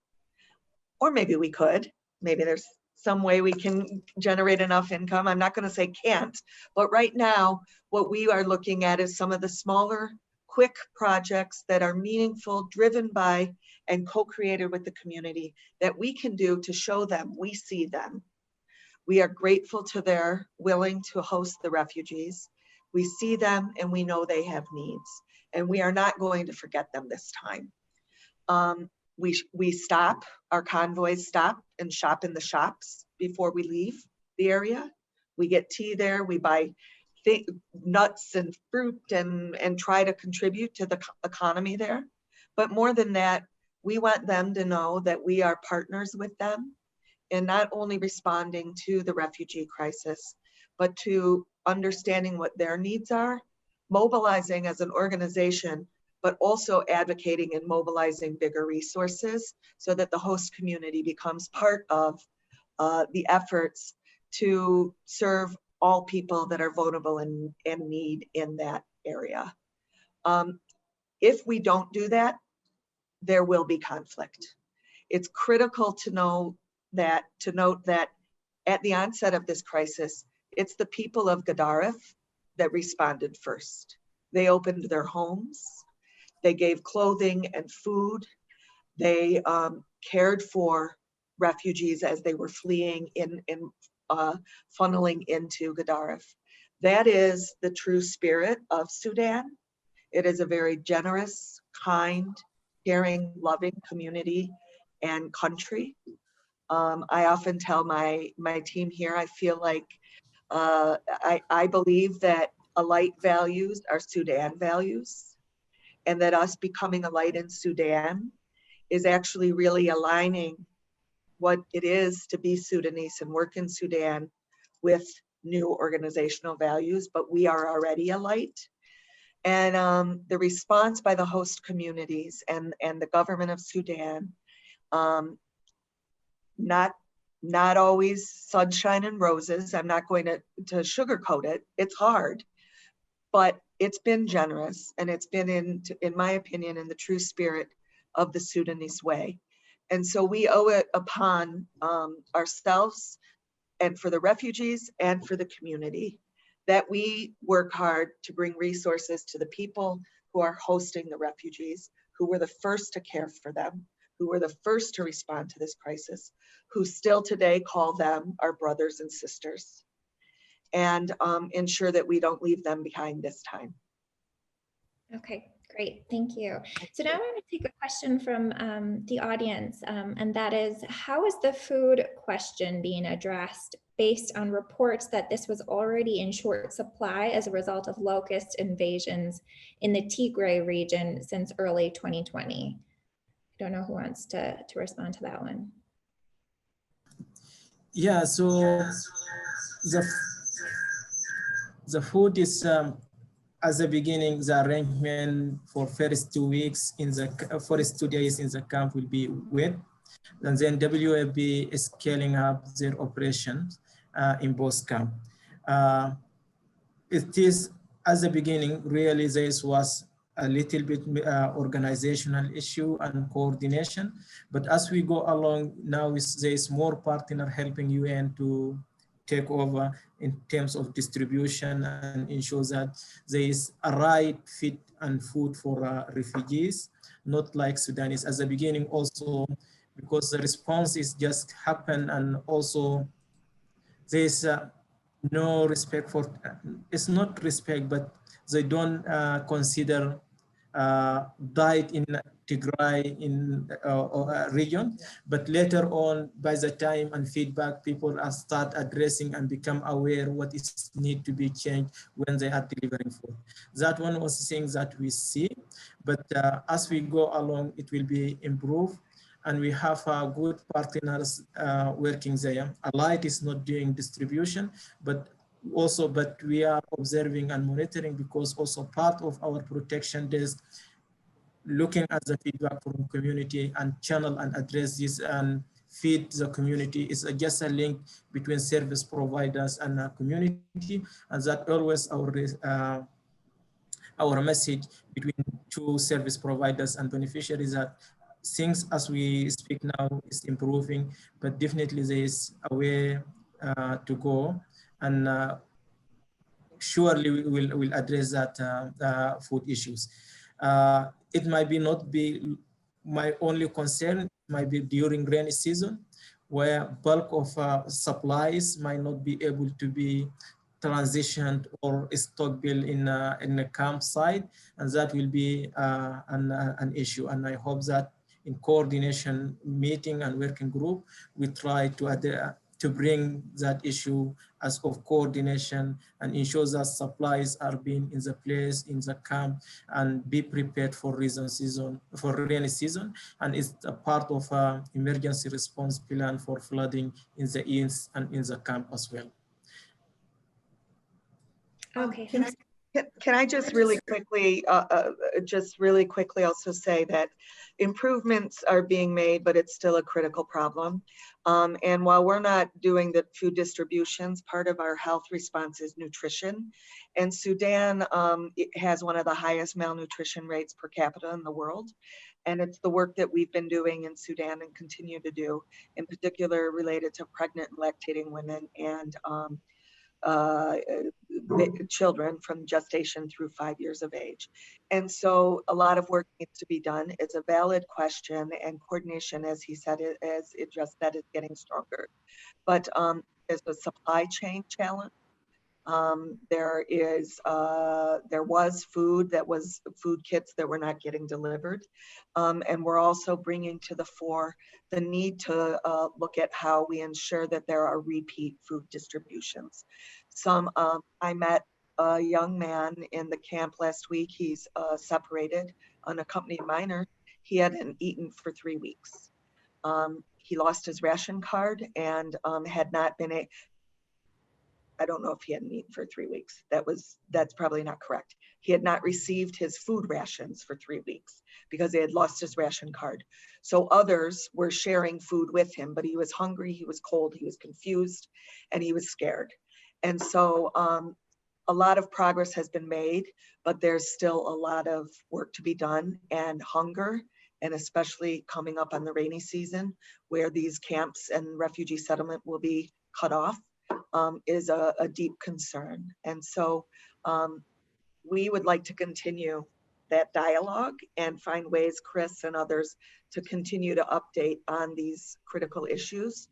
or maybe we could. Maybe there's some way we can generate enough income. I'm not going to say can't, but right now, what we are looking at is some of the smaller, quick projects that are meaningful, driven by and co-created with the community that we can do to show them we see them. We are grateful to their willing to host the refugees. We see them and we know they have needs, and we are not going to forget them this time. We stop, our convoys stop and shop in the shops before we leave the area. We get tea there, we buy nuts and fruit and try to contribute to the economy there. But more than that, we want them to know that we are partners with them in not only responding to the refugee crisis, but to understanding what their needs are, mobilizing as an organization, but also advocating and mobilizing bigger resources so that the host community becomes part of the efforts to serve all people that are vulnerable and need in that area. If we don't do that, there will be conflict. It's critical to note that at the onset of this crisis, it's the people of Gedaref that responded first. They opened their homes, they gave clothing and food, they cared for refugees as they were fleeing funneling into Gedaref. That is the true spirit of Sudan. It is a very generous, kind, caring, loving community and country. I often tell my team here, I feel like I believe that Alight values are Sudan values, and that us becoming Alight in Sudan is actually really aligning what it is to be Sudanese and work in Sudan with new organizational values, but we are already Alight. And the response by the host communities and the government of Sudan, not always sunshine and roses. I'm not going to sugarcoat it. It's hard, but it's been generous, and it's been in my opinion, in the true spirit of the Sudanese way. And so we owe it upon ourselves and for the refugees and for the community that we work hard to bring resources to the people who are hosting the refugees, who were the first to care for them, who were the first to respond to this crisis, who still today call them our brothers and sisters, and ensure that we don't leave them behind this time. Okay, great, thank you. So now I'm going to take a question from the audience, and that is, how is the food question being addressed based on reports that this was already in short supply as a result of locust invasions in the Tigray region since early 2020? I don't know who wants to respond to that one. Yeah, so the food is at the beginning, the arrangement for first 2 weeks in the first 2 days in the camp will be wet, and then WFP is scaling up their operations in both camps. It is at the beginning, really this was a little bit organizational issue and coordination, but as we go along now, there is more partner helping UN to take over in terms of distribution and ensure that there is a right fit and food for refugees, not like Sudanese. At the beginning also, because the response is just happened, and also there's no respect for, it's not respect, but they don't consider died in Tigray in region, but later on, by the time and feedback, people are start addressing and become aware what is need to be changed when they are delivering food. That one was things that we see, but as we go along, it will be improved, and we have good partners working there. Alight is not doing distribution, but we are observing and monitoring, because also part of our protection desk looking at the feedback from community and channel and address this and feed the community is just a link between service providers and community, and that always our message between two service providers and beneficiaries, that things as we speak now is improving, but definitely there is a way to go, and surely we will address that food issues. It might be not be my only concern, might be during rainy season, where bulk of supplies might not be able to be transitioned or stockpiled in a campsite, and that will be an issue. And I hope that in coordination meeting and working group, we try to to bring that issue as of coordination and ensure that supplies are being in the place in the camp and be prepared for rainy season. And it's a part of an emergency response plan for flooding in the east and in the camp as well. Okay. Can I just really quickly, also say that improvements are being made, but it's still a critical problem. And while we're not doing the food distributions, part of our health response is nutrition. And Sudan it has one of the highest malnutrition rates per capita in the world. And it's the work that we've been doing in Sudan and continue to do, in particular related to pregnant and lactating women and children from gestation through 5 years of age. And so a lot of work needs to be done. It's a valid question, and coordination, as he said, as Idriss said, is getting stronger. But there's a supply chain challenge. There was food kits that were not getting delivered. And we're also bringing to the fore the need to look at how we ensure that there are repeat food distributions. I met a young man in the camp last week. He's separated, unaccompanied minor. He hadn't eaten for 3 weeks. He lost his ration card and had not been I don't know if he hadn't eaten for 3 weeks. That's probably not correct. He had not received his food rations for 3 weeks because he had lost his ration card. So others were sharing food with him, but he was hungry, he was cold, he was confused, and he was scared. And so a lot of progress has been made, but there's still a lot of work to be done, and hunger, and especially coming up on the rainy season where these camps and refugee settlement will be cut off. Is a deep concern. And so we would like to continue that dialogue and find ways, Chris and others, to continue to update on these critical issues,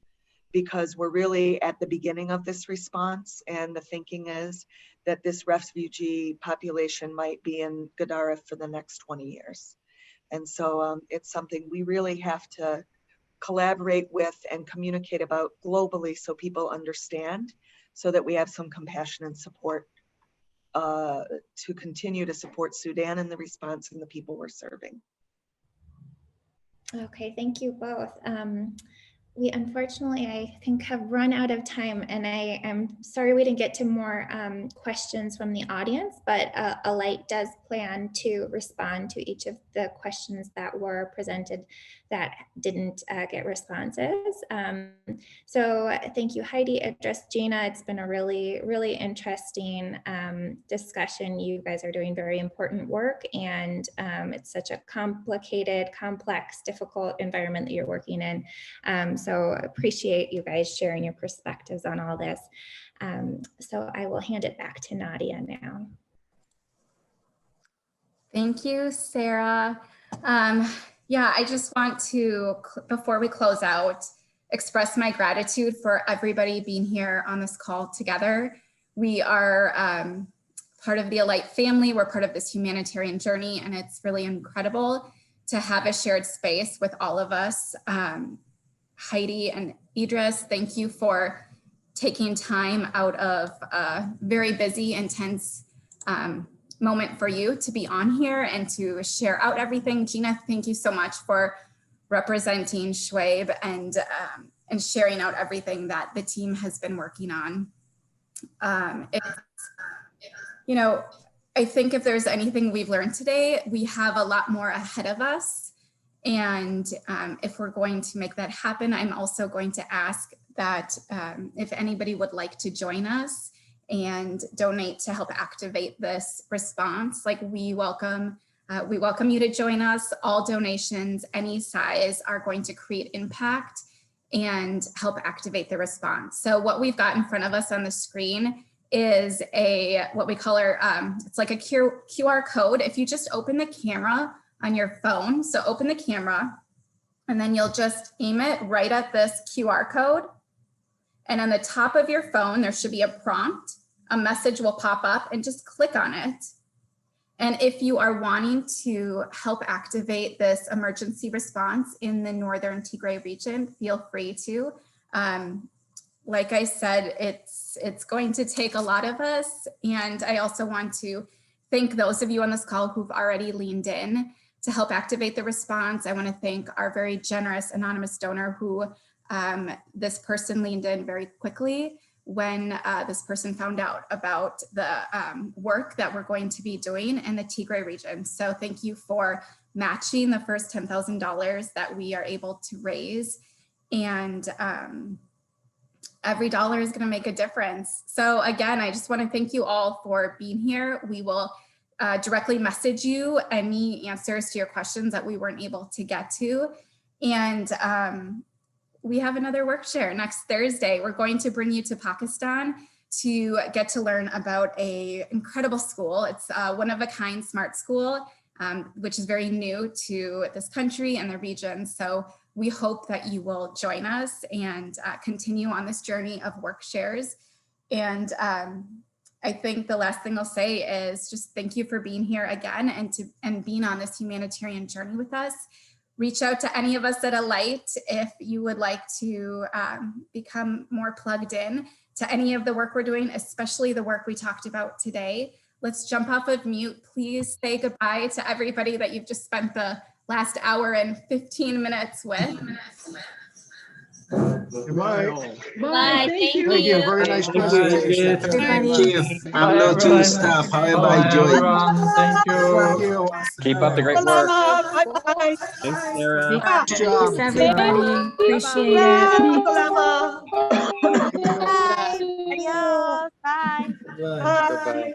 because we're really at the beginning of this response. And the thinking is that this refugee population might be in Gedaref for the next 20 years. And so it's something we really have to collaborate with and communicate about globally so people understand, so that we have some compassion and support to continue to support Sudan and the response and the people we're serving. Okay, thank you both. We unfortunately, I think, have run out of time, and I am sorry we didn't get to more questions from the audience, but Alight does plan to respond to each of the questions that were presented that didn't get responses. So thank you, Heidi, Idriss, Gina. It's been a really, really interesting discussion. You guys are doing very important work, and it's such a complicated, complex, difficult environment that you're working in. So appreciate you guys sharing your perspectives on all this. So I will hand it back to Nadia now. Thank you, Sarah. Yeah, I just want to, before we close out, express my gratitude for everybody being here on this call together. We are part of the Alight family. We're part of this humanitarian journey, and it's really incredible to have a shared space with all of us. Heidi and Idriss, thank you for taking time out of a very busy, intense moment for you to be on here and to share out everything. Gina, thank you so much for representing Schwabe and sharing out everything that the team has been working on. You know, I think if there's anything we've learned today, we have a lot more ahead of us. And if we're going to make that happen, I'm also going to ask that if anybody would like to join us and donate to help activate this response, like we welcome you to join us. All donations, any size, are going to create impact and help activate the response. So what we've got in front of us on the screen is what we call it's like a QR code. If you just open the camera on your phone, so open the camera, and then you'll just aim it right at this QR code. And on the top of your phone, there should be a prompt. A message will pop up, and just click on it. And if you are wanting to help activate this emergency response in the Northern Tigray region, feel free to. like I said, it's going to take a lot of us. And I also want to thank those of you on this call who've already leaned in to help activate the response. I want to thank our very generous anonymous donor who this person leaned in very quickly when this person found out about the work that we're going to be doing in the Tigray region. So thank you for matching the first $10,000 that we are able to raise. And every dollar is going to make a difference. So again, I just want to thank you all for being here. We will directly message you any answers to your questions that we weren't able to get to. And we have another Workshare next Thursday. We're going to bring you to Pakistan to get to learn about an incredible school. It's a one-of-a-kind smart school, which is very new to this country and the region. So we hope that you will join us and continue on this journey of Workshares. And I think the last thing I'll say is just thank you for being here again and being on this humanitarian journey with us. Reach out to any of us at Alight if you would like to become more plugged in to any of the work we're doing, especially the work we talked about today. Let's jump off of mute. Please say goodbye to everybody that you've just spent the last hour and 15 minutes with. Goodbye. Bye. Thank you. Thank you. Very nice presentation. Chief, I'm no team staff. However, I joined. Thank you. Keep up the great work. Bye-bye. Thanks, Sarah. Good job. Thanks, everybody. Appreciate it. Salama. Bye. Adios. Bye. Bye. Bye-bye.